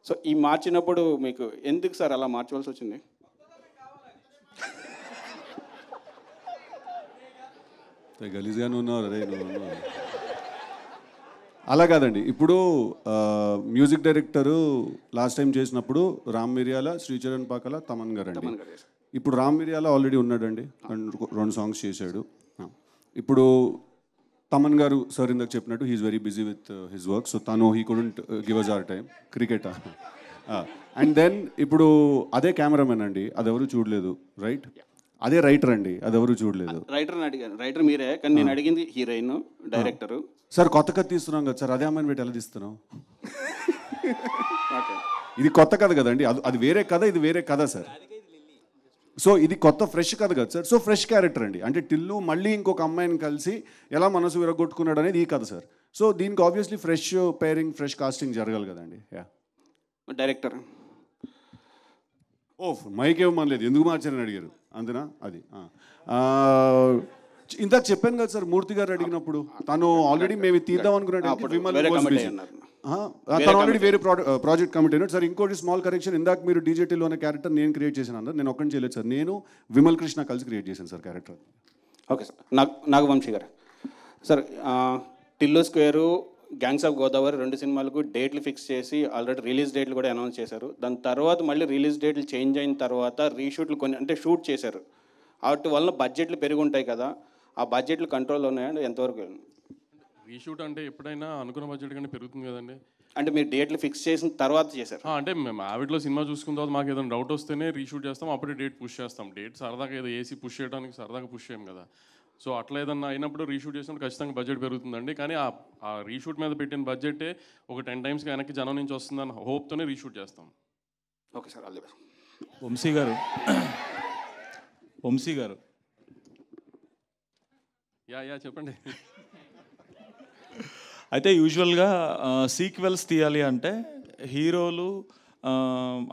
సో ఈ మార్చినప్పుడు మీకు ఎందుకు సార్ అలా మార్చవలసి వచ్చింది? గలీజ్గానే ఉన్నారు రే నువ్వు. అలా కాదండి, ఇప్పుడు మ్యూజిక్ డైరెక్టరు లాస్ట్ టైం చేసినప్పుడు రామ్ మిరియాల, శ్రీచరణ్ పాకల, తమన్ గారు అండి. ఇప్పుడు రామ్ మిరియాల ఆల్రెడీ ఉన్నాడండి, 2 సాంగ్స్ చేశాడు. ఇప్పుడు తమన్ గారు సార్ ఇందాక చెప్పినట్టు he's very busy with his work, so తను he couldn't give us our time. Cricket and then ఇప్పుడు అదే కెమెరామెన్ అండి, అదెవరు చూడలేదు, రైట్? అదే రైటర్ అండి, అదెవరు చూడలేదు. రైటర్ని అడిగాను, రైటర్ మీరే, కానీ నేను అడిగింది హీరోయిన్ డైరెక్టరు. సార్ కొత్త కథ తీస్తున్నాం కదా సార్, అదే అమ్మాయిని పెట్టి ఎలా తీస్తున్నాం? ఇది కొత్త కథ కదండి, అది వేరే కథ, ఇది వేరే కథ సార్. సో ఇది కొత్త ఫ్రెష్ కథ కదా సార్. సో ఫ్రెష్ క్యారెక్టర్ అండి, అంటే టిల్లు మళ్ళీ ఇంకొక అమ్మాయిని కలిసి ఎలా మనసు విరగొట్టుకున్నాడు అనేది ఈ కథ సార్. సో దీనికి obviously fresh pairing, fresh casting జరగాలి కదండి. డైరెక్టర్ మైక్ ఇవ్వమనలేదు, ఎందుకు మార్చారని అడిగారు అంతేనా? అది ఇందాక చెప్పాను కదా సార్, మూర్తి గారు అడిగినప్పుడు తను ఆల్రెడీ మేము తీద్దాం అనుకున్నాడు, తను ఆల్రెడీ వేరే ప్రాజెక్ట్ కమిటీ అయినాడు సార్. ఇంకోటి స్మాల్ కరెక్షన్, ఇందాక మీరు డీజేటీలో అనే క్యారెక్టర్ నేను క్రియేట్ చేశాను అన్నారు, నేను ఒక్కడిని చేయలేదు సార్, నేను విమల్ కృష్ణ కలిసి క్రియేట్ చేశాను sir character. Okay sir. Nagavamsi garu sir, Tillu square, gangs of Godavari 2 సినిమాలకు డేట్లు ఫిక్స్ చేసి ఆల్రెడీ రిలీజ్ డేట్లు కూడా అనౌన్స్ చేశారు. దాని తర్వాత మళ్ళీ రిలీజ్ డేట్లు చేంజ్ అయిన తర్వాత రీషూట్లు కొన్ని అంటే షూట్ చేశారు, వాటి వలన బడ్జెట్లు పెరిగి ఉంటాయి కదా, ఆ బడ్జెట్లు కంట్రోల్లో ఉన్నాయండి ఎంతవరకు? రీషూట్ అంటే ఎప్పుడైనా అనుకున్న బడ్జెట్ కంటే పెరుగుతుంది కదండి. అంటే మీరు డేట్లు ఫిక్స్ చేసిన తర్వాత చేశారు? అంటే మేము ఆవిడలో సినిమా చూసుకున్న తర్వాత మాకు ఏదైనా డౌట్ వస్తేనే రీషూట్ చేస్తాం, అప్పుడే డేట్ పుష్ చేస్తాం. డేట్ సరదాగా ఏదో ఏసీ పుష్ చేయడానికి సరదాగా పుష్ చేయం కదా. సో అట్లా ఏదన్నా అయినప్పుడు రీషూట్ చేసినప్పుడు ఖచ్చితంగా బడ్జెట్ పెరుగుతుందండి. కానీ ఆ రీషూట్ మీద పెట్టిన బడ్జెటే ఒక 10 times వెనక్కి జనం నుంచి వస్తుందని హోప్తోనే రీషూట్ చేస్తాం. Okay sir, all the best. Vamsi గారు యా చెప్పండి. అయితే యూజువల్గా సీక్వెల్స్ తీయాలి అంటే హీరోలు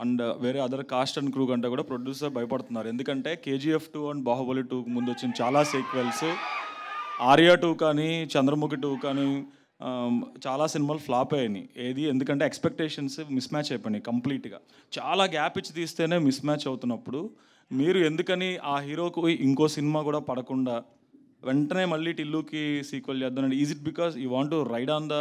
అండ్ వేరే అదర్ కాస్ట్ అండ్ క్రూ కంటే కూడా ప్రొడ్యూసర్ భయపడుతున్నారు. ఎందుకంటే KGF 2 అండ్ బాహుబలి 2 ముందు వచ్చిన చాలా సీక్వెల్స్, ఆర్యా 2 కానీ చంద్రముఖి 2 కానీ చాలా సినిమాలు ఫ్లాప్ అయ్యాయి. ఎందుకంటే ఎక్స్పెక్టేషన్స్ మిస్ మ్యాచ్ అయిపోయినాయి కంప్లీట్గా. చాలా గ్యాప్ ఇచ్చి తీస్తేనే మిస్ మ్యాచ్ అవుతున్నప్పుడు మీరు ఎందుకని ఆ హీరోకు ఇంకో సినిమా కూడా పడకుండా వెంటనే మళ్ళీ టిల్లుకి సీక్వెల్ చేద్దాం? Is it because you want to ride on the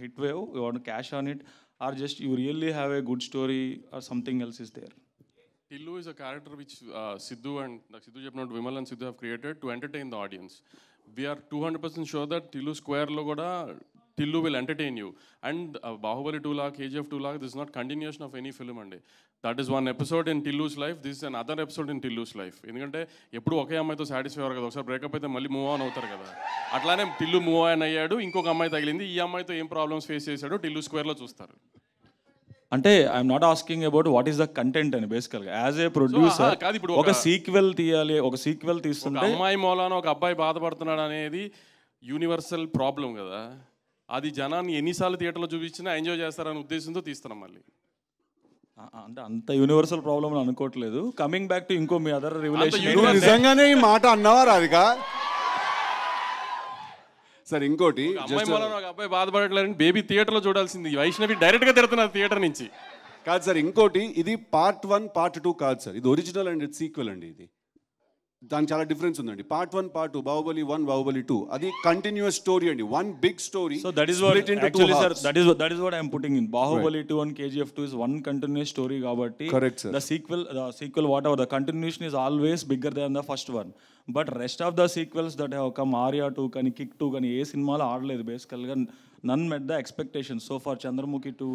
hit wave, you want cash on it, or just you really have a good story or something else is there? Tillu is a character which Sidhu చెప్పినట్టు Vimal and Sidhu have created to entertain the audience. We're 200% sure that Tillu స్క్వేర్లో కూడా Tillu will entertain you. And Baahubali 2 లాగా, KGF 2 లాగా, this is not continuation of any film అండి. That is one episode in Tillu's life, this is another episode in Tillu's life. ఎందుకంటే ఎప్పుడు ఒకే అమ్మాయితో satisfy అవ్వరు కదా, ఒకసారి బ్రేకప్ అయితే మళ్ళీ మూవ్ ఆన్ అవుతారు కదా. అట్లానే టిల్లు మూవ్ ఆన్ అయ్యాడు, ఇంకొక అమ్మాయి తగిలింది, ఈ అమ్మాయితో ఏం ప్రాబ్లమ్స్ ఫేస్ చేశాడో టిల్లు స్క్వేర్లో చూస్తారు. అంటే I'm not asking about what is the content అని బేసికల్గా యాజ్ ఏ ప్రొడ్యూసర్ ఒక సీక్వెల్ తీయాలి, ఒక సీక్వెల్ తీస్తుంటే అమ్మాయి మూలాన ఒక అబ్బాయి బాధపడుతున్నాడు అనేది యూనివర్సల్ ప్రాబ్లం కదా. అది జనాన్ని ఎన్నిసార్లు థియేటర్లో చూపించినా ఎంజాయ్ చేస్తారనే ఉద్దేశంతో తీస్తున్నాం. మళ్ళీ అంటే అంత యూనివర్సల్ ప్రాబ్లం అని అనుకోవట్లేదు. కమింగ్ బ్యాక్ టు ఇంకో మీ అదర్ రివల్యూషన్, నిజంగానే ఈ మాట అన్నావా రాధిక? సార్ ఇంకోటి, అమ్మాయి మూలాన ఒక అబ్బాయి బాధపడట్లేదని బేబీ థియేటర్లో చూడాల్సింది, వైష్ణవి డైరెక్ట్గా తిడుతున్నారు థియేటర్ నుంచి. కాదు సార్, ఇంకోటి, ఇది పార్ట్ 1 పార్ట్ 2 కాదు సార్, ఇది ఒరిజినల్ అండ్ ఇది సీక్వెల్ అండి. ఇది దానికి చాలా డిఫరెన్స్ ఉందండి. పార్ట్ 1 పార్ట్ 2, బాహుబలి 1 బాహుబలి 2 అది కంటిన్యూస్ స్టోరీ అండి, one big story. So that is what actually sir, that is what I'm putting in. Baahubali 2 and KGF 2 is one continuous story కాబట్టి the sequel whatever the continuation is always bigger than the first one. But rest of the sequels that have come, Arya 2 కానీ Kick 2 కానీ ఏ సినిమాలో ఆడలేదు బేసికల్గా. None met the expectation so far. Chandramukhi 2,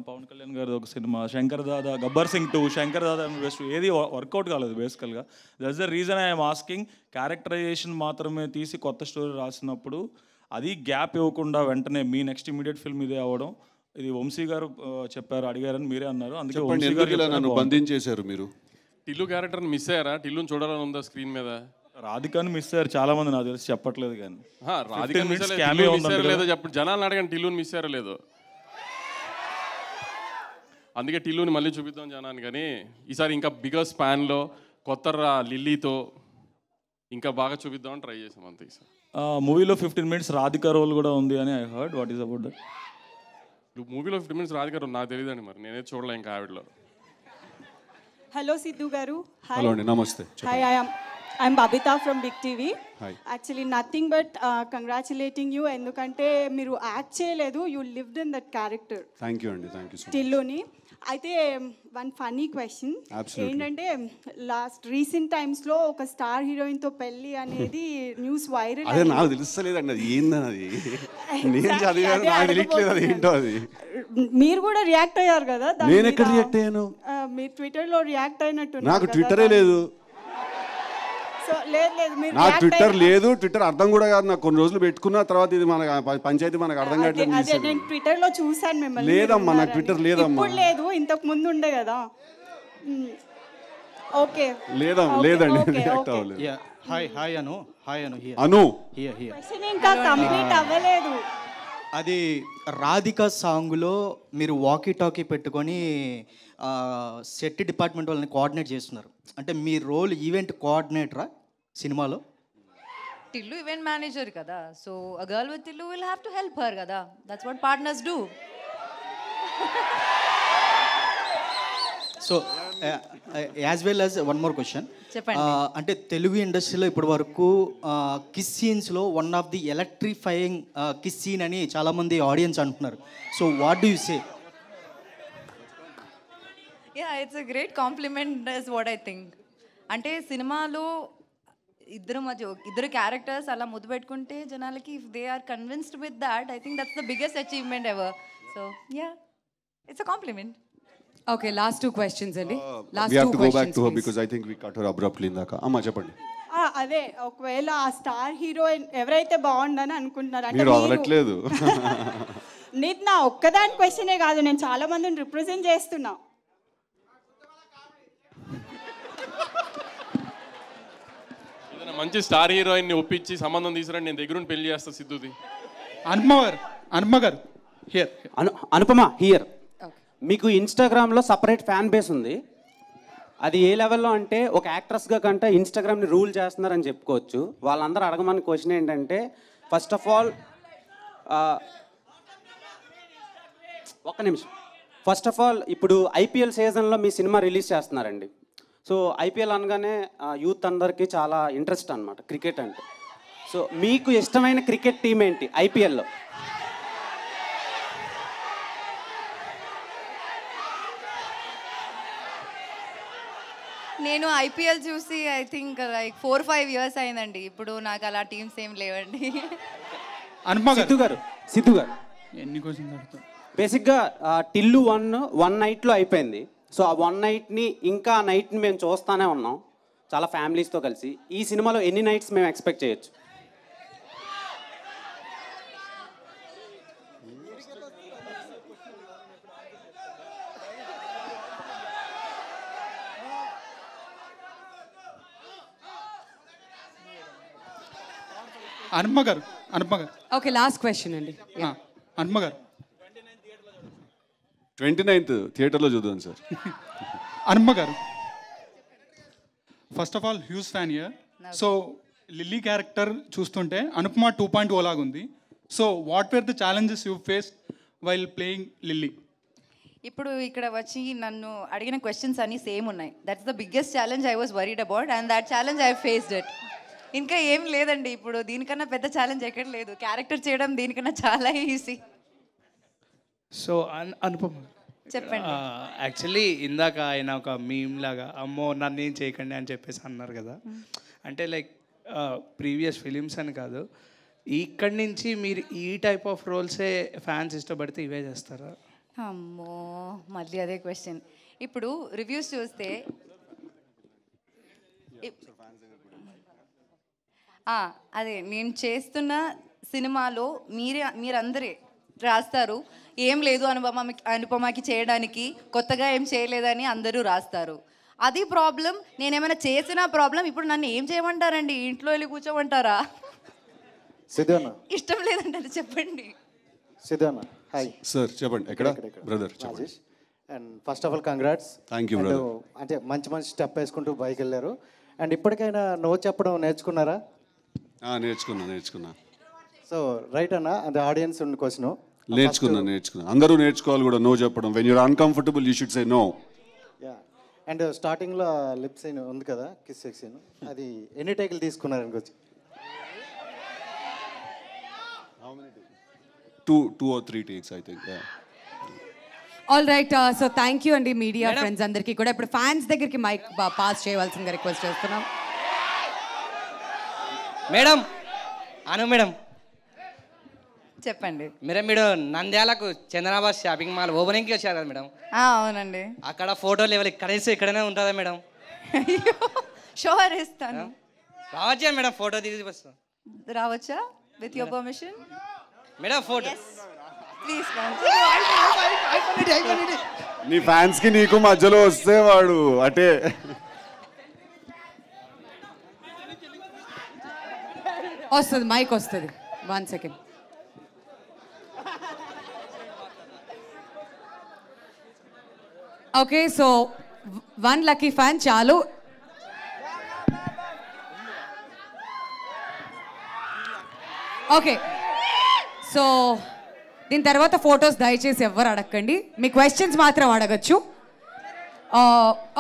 Pawan Kalyan garu ఒక సినిమా, Shankar Dada, Gabbar Singh 2, Shankar Dada best, ఏది work out కాలేదు బేసికల్గా. That's the reason I'm asking. Characterization మాత్రమే తీసి కొత్త స్టోరీ రాసినప్పుడు అది గ్యాప్ ఇవ్వకుండా వెంటనే మీ నెక్స్ట్ ఇమీడియట్ ఫిల్మ్ ఇదే అవ్వడం, ఇది వంశీ గారు చెప్పారు, అడిగారని మీరే అన్నారు. అందుకే వంశీ గారు నన్ను బంధించేశారు మీరు. టిల్లు క్యారెక్టర్ని మిస్ అయ్యారా? టిల్లుని చూడాలని ఉందా స్క్రీన్ మీద? రాధికాని మిస్ అయ్యారు చాలా మంది, నాకు తెలిసి చెప్పట్లేదు కానీ. రాధికాని మిస్ లేదో చెప్పండి, జనాలను అడగండి టిల్లుని మిస్ అయ్యారో లేదో. అందుకే టిల్లుని మళ్ళీ చూపిద్దాం జనాన్ని. కానీ ఈసారి ఇంకా బిగ్గర్ స్పాన్లో కొత్త లిల్లీతో ఇంకా బాగా చూపిద్దామని ట్రై చేసాం అంతే. ఈసారి మూవీలో 15 minutes రాధిక రోల్ కూడా ఉంది అని I heard. What is about that? మూవీలో 15 minutes రాధిక రోల్ నాకు తెలియదండి, మరి నేనే చూడలే ఇంకా ఆవిడలో. హలో సిద్ధు గారు. హలో అండి, నమస్తే. Hi, I'm Babita from Big TV. Hi. Actually nothing but congratulating you, ఎందుకంటే మీరు యాక్ట్ చేయలేదు, you lived in that character. Thank you అండి, థ్యాంక్ యూ సో మచ్. టిల్లుని. అయితే వన్ ఫన్నీ క్వశ్చన్ ఏంటంటే, రీసెంట్ టైమ్స్లో ఒక స్టార్ హీరోయిన్తో పెళ్ళి అనేది న్యూస్ వైరల్. అదే నాకు తెలుస్తలేదండి అది ఏందని, అది నేను చదివాను, నాకు తెలియట్లేదు అది ఏంటో. అది మీరు కూడా రియాక్ట్ అయ్యారు కదా? నేను ఎక్కడ రియాక్ట్ అయ్యాను? మీరు ట్విట్టర్లో రియాక్ట్ అయినట్టు. నాకు ట్విట్టరే లేదు. నాకు ట్విట్టర్ లేదు, ట్విట్టర్ అర్థం కూడా కాదు నాకు. కొన్ని రోజులు పెట్టుకున్న తర్వాత ఇది మన పంచాయతీ మనకు అర్థం కావట్లేదు. నేను ట్విట్టర్ లో చూసాను మిమ్మల్ని. లేదమ్మా, నాకు ట్విట్టర్ లేదమ్మా. లేదు, ఇంతకు ముందు ఉండే కదా. ఓకే, లేదండి, రియాక్ట్ అవ్వలేదు. హాయ్ అను. క్వశ్చన్ ఇంకా కంప్లీట్ అవ్వలేదు. అది రాధిక సాంగ్లో మీరు వాకీ టాకీ పెట్టుకొని సెట్ డిపార్ట్మెంట్ వాళ్ళని కోఆర్డినేట్ చేస్తున్నారు. అంటే మీ రోల్ ఈవెంట్ కోఆర్డినేటరా సినిమాలో? టిల్లు ఈవెంట్ మేనేజర్ కదా, so a girl with Tillu will have to help her కదా. That's what partners do. So as well as one more question. చెప్పండి. అంటే తెలుగు ఇండస్ట్రీలో ఇప్పటి వరకు కిస్ సీన్స్లో one of the electrifying kiss scene అని చాలామంది ఆడియన్స్ అంటున్నారు. So what do you say? Yeah, it's a great compliment is what I think. అంటే సినిమాలో ఇద్దరు క్యారెక్టర్స్ అలా ముద్దు పెట్టుకుంటే జనాలకి, if they are convinced with that, I think that's the biggest achievement ever. So yeah, it's a compliment. Okay, last 2 questions అండి. We have to go back to her because I think we cut her abruptly ఇందాక. అమ్మా చెప్పండి. అదే, ఒకవేళ ఆ star heroine ఎవరైతే బాగుండని అనుకుంటున్నారు అంటే మీరు వదలట్లేదు. నీది నా ఒక్కదాని క్వశ్చనే కాదు, నేను చాలా మందిని రిప్రజెంట్ చేస్తున్నా. మంచి స్టార్ హీరోయిన్ని ఒప్పించి సంబంధం తీసుకురండి, నేను దగ్గరుండి పెళ్లి చేస్తా సిద్ధుది. అనుపమ గారు హియర్. అనుపమ హియర్. మీకు ఇన్స్టాగ్రామ్లో సపరేట్ ఫ్యాన్ బేస్ ఉంది. అది ఏ లెవెల్లో అంటే, ఒక యాక్ట్రెస్గా కంటే ఇన్స్టాగ్రామ్ని రూల్ చేస్తున్నారని చెప్పుకోవచ్చు. వాళ్ళందరూ అడగమని క్వశ్చన్ ఏంటంటే, ఫస్ట్ ఆఫ్ ఆల్ ఒక్క నిమిషం. ఫస్ట్ ఆఫ్ ఆల్ ఇప్పుడు ఐపీఎల్ సీజన్లో మీ సినిమా రిలీజ్ చేస్తున్నారండి. సో ఐపీఎల్ అనగానే యూత్ అందరికీ చాలా ఇంట్రెస్ట్ అనమాట క్రికెట్ అంటే. సో మీకు ఇష్టమైన క్రికెట్ టీం ఏంటి ఐపీఎల్లో? నేను ఐపీఎల్ చూసి ఐ థింక్ లైక్ 4-5 ఇయర్స్ అయిందండి. ఇప్పుడు నాకు అలా టీమ్స్ ఏం లేవండి. సిద్ధు గారు ఎన్ని క్వశ్చన్స్ అడుగుతాం? బేసిక్గా టిల్లు వన్ నైట్లో అయిపోయింది. సో ఆ వన్ నైట్ని ఇంకా ఆ నైట్ని మేము చూస్తూనే ఉన్నాం చాలా ఫ్యామిలీస్తో కలిసి. ఈ సినిమాలో ఎన్ని నైట్స్ మేము ఎక్స్పెక్ట్ చేయొచ్చు? అనుపమ గారు ఓకే, లాస్ట్ క్వశ్చన్ అండి. అనుపమ గారు 29th థియేటర్లో చూద్దాం సార్. అనుపమ గారు, first of all huge fan year. So lily character చూస్తుంటే అనుపమ 2.0 లాగా ఉంది. So what where the challenges you face while playing lily? ఇప్పుడు ఇక్కడ వచ్చి నన్ను అడిగిన క్వశ్చన్స్ అన్నీ సేమ్ ఉన్నాయి. That's the biggest challenge I was worried about and that challenge I faced it. ఇంకా ఏం లేదండి, ఇప్పుడు దీనికన్నా పెద్ద ఛాలెంజ్ ఎక్కడ లేదు. క్యారెక్టర్ చేయడం దీనికన్నా చాలా ఈజీ. సో అనుపమ చెప్పండి. యాక్చువల్లీ ఇందాక ఆయన ఒక మీమ్ లాగా అమ్మో నన్ను ఏం చేయకండి అని చెప్పేసి అన్నారు కదా. అంటే లైక్ ప్రీవియస్ ఫిలిమ్స్ అని కాదు, ఇక్కడి నుంచి మీరు ఈ టైప్ ఆఫ్ రోల్సే ఫ్యాన్స్ ఇష్టపడితే ఇవే చేస్తారా? అమ్మో మళ్ళీ అదే క్వశ్చన్. ఇప్పుడు రివ్యూస్ చూస్తే అదే నేను చేస్తున్న సినిమాలో మీరందరే రాస్తారు ఏం లేదు అనుపమకి చేయడానికి, కొత్తగా ఏం చేయలేదని అందరూ రాస్తారు. అది ప్రాబ్లం. నేనేమైనా చేసిన ప్రాబ్లం. ఇప్పుడు నన్ను ఏం చేయమంటారండి? ఇంట్లో వెళ్ళి కూర్చోమంటారా? ఇష్టం లేదంటే చెప్పండి. సిద్ధన్న హాయ్ సార్, చెప్పండి. ఎక్కడ brother? And first of all congrats. Thank you brother. అంటే మంచి స్టెప్ వేసుకుంటూ బైక్ వెళ్ళారు. అండ్ ఇప్పటికైనా నో చెప్పడం నేర్చుకున్నారా? నేర్చుకున్నా. సో రైట్ అన్న, అంటే ఆడియన్స్ ఉన్న క్వశ్చన్ నేర్చుకున్నా. అందరూ నేర్చుకోవాలి కూడా నో చెప్పడం. When you're uncomfortable you should say no. Yeah. And స్టార్టింగ్లో లిప్ సీన్ ఉంది కదా, కిస్ సెక్స్ సీన్, అది ఎన్ని టేకులు తీసుకున్నారు అనుకోవచ్చు? 2 or 3 takes I think. All right. So thank you అండి మీడియా ఫ్రెండ్స్ అందరికీ కూడా. ఇప్పుడు ఫ్యాన్స్ దగ్గరికి మైక్ పాస్ చేయవలసిందిగా రిక్వెస్ట్ చేస్తున్నాం. మేడం మేడం చెప్పండి. మీరు నంద్యాలకు చందనాబాద్ షాపింగ్ మాల్ ఓపెనింగ్కి వచ్చారు కదా మేడం? అవునండి. అక్కడ ఫోటో లెవెల్ కనీసం ఇక్కడనే ఉంటుందా మేడం? షోర్ ఇస్తాను. రావచ్చా మేడం? ఫోటో దిగి వస్తాం. రావచ్చా with your permission? Madam photo please. నీ ఫ్యాన్స్ కి నీకు మధ్యలో వస్తే వాడు అటే. వస్తుంది, మైక్ వస్తుంది. 1 second. Okay, so 1 lucky fan చాలు. ఓకే, సో దీని తర్వాత ఫొటోస్ దయచేసి ఎవ్వరు అడగండి, మీ క్వశ్చన్స్ మాత్రం అడగచ్చు.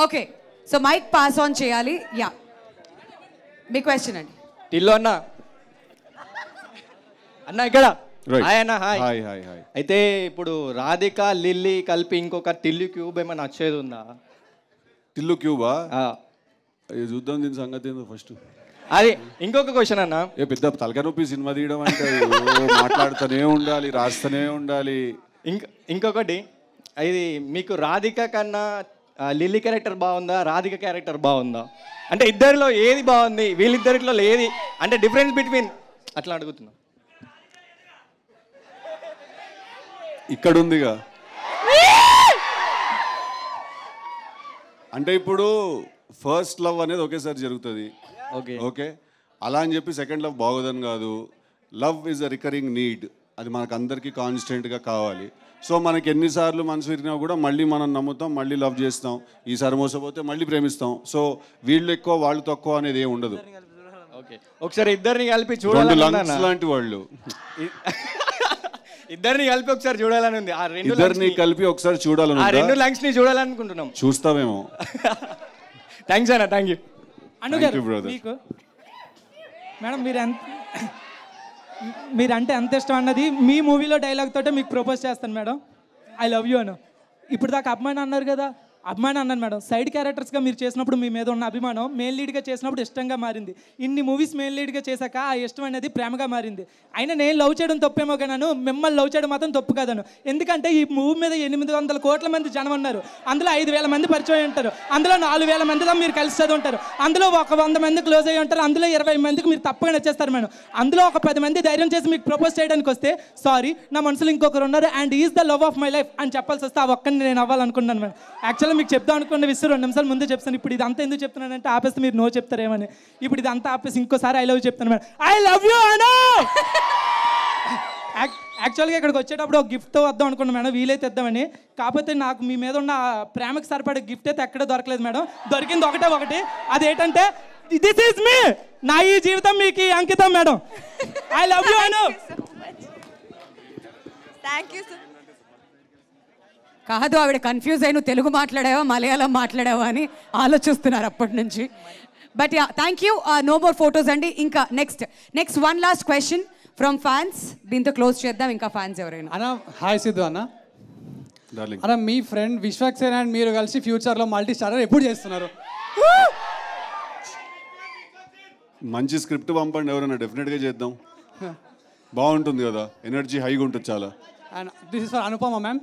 Okay, so mike pass on చేయాలి. యా, మీ క్వశ్చన్ అండి. టిల్లు అన్న ఇక్కడ హాయ్ అన్న. హాయ్. అయితే ఇప్పుడు రాధిక లిల్లీ కలిపి ఇంకొక టిల్లు క్యూబ్ ఏమైనా వచ్చేది ఉందా? టిల్లు క్యూబా? చూద్దాం దీని సంగతి ఏందో ఫస్ట్. అది ఇంకొక క్వశ్చన్ అన్న. పెద్ద తలకాయ నొప్పి సినిమా తీయడం అంటే మాట్లాడుతూనే ఉండాలి, రాస్తూనే ఉండాలి. ఇంకొకటి, ఇది మీకు రాధిక కన్నా లిల్లీ క్యారెక్టర్ బాగుందా, రాధిక క్యారెక్టర్ బాగుందా? అంటే ఇద్దరిలో ఏది బాగుంది, వీళ్ళిద్దరిలో ఏది అంటే డిఫరెన్స్ బిట్వీన్ అట్లా అడుగుతున్నా. ఇక్కడ ఉందిగా. అంటే ఇప్పుడు ఫస్ట్ లవ్ అనేది ఒకేసారి జరుగుతుంది. ఓకే, అలా అని చెప్పి సెకండ్ లవ్ బాగోదని కాదు. Love is a recurring need. అది మనకు అందరికీ కాన్స్టెంట్గా కావాలి. సో మనకి ఎన్నిసార్లు మనసు విరిగినా కూడా మళ్ళీ మనం నమ్ముతాం, మళ్ళీ లవ్ చేస్తాం. ఈసారి మోసపోతే మళ్ళీ ప్రేమిస్తాం. సో వీళ్ళు ఎక్కువ వాళ్ళు తక్కువ అనేది ఏమి ఉండదు. ఒకసారి ఇద్దరిని కలిపి చూడాలి లాంటి వాళ్ళు ఇద్దరిని కలిపి ఒకసారి చూడాలని ఉంది. ఇద్దరిని కలిపి ఒకసారి చూడాలని 2 లంగ్స్ ని చూడాలనుకుంటున్నాం. చూస్తామేమో. థ్యాంక్స్ అన్న. Thank you. మీకు మేడం మీరంటే ఎంత ఇష్టం అన్నది మీ మూవీలో డైలాగ్ తోటే మీకు ప్రపోజ్ చేస్తాను మేడం. ఐ లవ్ యూ అను. ఇప్పుడు దాకా అమ్మాయిని అన్నారు కదా, అభిమానం అన్నాను మేడం. సైడ్ క్యారెక్టర్స్గా మీరు చేసినప్పుడు మీ మీద ఉన్న అభిమానం మెయిన్ లీడ్గా చేసినప్పుడు ఇష్టంగా మారింది. ఇన్ని మూవీస్ మెయిన్ లీడ్గా చేశాక ఆ ఇష్టం అనేది ప్రేమగా మారింది. అయినా నేను లవ్ చేయడం తప్పేమో కానీ మిమ్మల్ని లవ్ చేయడం మాత్రం తప్పు కాదను. ఎందుకంటే ఈ మూవీ మీద 800 కోట్ల మంది జనం ఉన్నారు. అందులో 5,000 మంది పరిచయం ఉంటారు. అందులో 4,000 మందితో మీరు కలిసి చదువుంటారు. అందులో ఒక 100 మంది క్లోజ్ అయ్యి ఉంటారు. అందులో 20 మందికి మీరు తప్పగా నచ్చేస్తారు మేడం. అందులో ఒక 10 మంది ధైర్యం చేసి మీకు ప్రపోజ్ చేయడానికి వస్తే సారీ నా మనసులో ఇంకొకరు ఉన్నారు and is the love of my life అని చెప్పాల్సి వస్తే ఆ ఒక్కరిని నేను అవ్వాలనుకున్నాను మేడం. యాక్చువల్గా మీకు చెప్తాను అనుకున్న విషయం 2 నిమిషాలు ముందే చెప్తాను. ఇప్పుడు ఇదంతా ఎందుకు చెప్తున్నానంటే ఆపేస్తే మీరు నో చెప్తారేమని. ఇప్పుడు ఇదంతా ఆపేసి ఇంకోసారి ఐ లవ్ చెప్తాను మేడం. ఐ లవ్ యూ అను. యాక్చువల్గా ఇక్కడికి వచ్చేటప్పుడు ఒక గిఫ్ట్తో వద్దాం అనుకున్నాను మేడం, వీలైతే ఇద్దామని. కాకపోతే నాకు మీ మీద ఉన్న ప్రేమకు సరిపడే గిఫ్ట్ అయితే ఎక్కడే దొరకలేదు మేడం. దొరికింది ఒకటి, అదేంటంటే దిస్ ఈజ్ మీ, నా ఈ జీవితం మీకు అంకితం madam. I love you Anu. Thank you sir. కాదు, ఆవిడ కన్ఫ్యూజ్ అయి నువ్వు తెలుగు మాట్లాడావా మలయాళం మాట్లాడావా అని ఆలోచిస్తున్నారు అప్పటి నుంచి. But yeah, thank you. No more photos అండి. ఇంకా next one last question from fans. దీంతో క్లోజ్ చేద్దాం. ఇంకా ఫ్యాన్స్ ఎవరైనా? అన్న హాయ్ సిద్ధు అన్న. అన్న మీ ఫ్రెండ్ విశ్వక్సేన్ అండ్ మీరు కలిసి ఫ్యూచర్లో మల్టీ స్టారర్ ఎప్పుడు చేస్తున్నారు? మంచి స్క్రిప్ట్ పంపండి ఎవరైనా, డెఫినెట్గా చేద్దాం. బాగుంటుంది కదా, ఎనర్జీ హైగా ఉంటుంది చాలా. And this is for Anupama ma'am.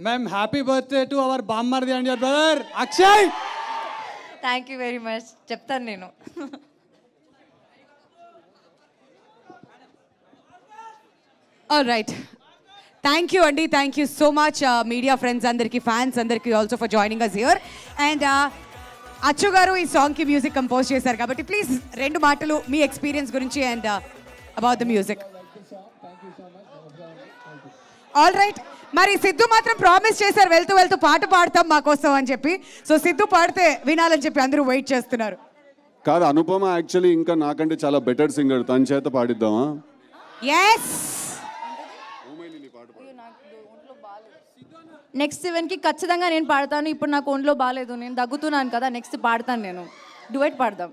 Ma'am happy birthday to our బామ్మర్ది and your brother Akshay. Thank you very much. చెప్తాను నేను. ఆల్ రైట్, థ్యాంక్ యూ అండి. Thank you so much media friends అందరికీ, ఫ్యాన్స్ అందరికీ also for joining us here. And Achu గారు ఈ సాంగ్కి music compose చేశారు కాబట్టి ప్లీజ్ 2 మాటలు మీ ఎక్స్పీరియన్స్ గురించి and about the music. All right, మరి సిద్ధు మాత్రం ప్రామిస్ చేశారు వెళ్తూ వెళ్తూ పాట పాడతాం మా కోసం అని చెప్పి. సో సిద్ధు పాడితే వినాలని చెప్పి అందరూ వెయిట్ చేస్తున్నారు. కాదు, అనుపమ యాక్చువల్లీ ఇంకా నాకంటే చాలా బెటర్ సింగర్, తన చేత పాడిద్దామా? ఎస్. నెక్స్ట్ ఈవెంట్కి ఖచ్చితంగా నేను పాడతాను. ఇప్పుడు నాకు ఒంట్లో బాగాలేదు, నేను దగ్గుతున్నాను కదా, నెక్స్ట్ పాడతాను నేను. డ్యూయట్ పాడదాం.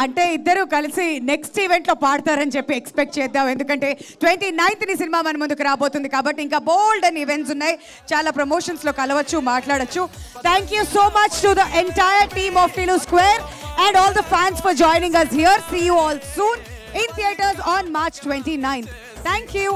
అంటే ఇద్దరు కలిసి నెక్స్ట్ ఈవెంట్లో పాడతారని చెప్పి ఎక్స్పెక్ట్ చేద్దాం. ఎందుకంటే 29th సినిమా మన ముందుకు రాబోతుంది కాబట్టి ఇంకా బోల్డ్ అండ్ ఈవెంట్స్ ఉన్నాయి. చాలా ప్రమోషన్స్లో కలవచ్చు, మాట్లాడచ్చు. Thank you so much to the entire team of Tillu square and all the fans for joining us here. See you all soon in theaters on March 29th. Thank you.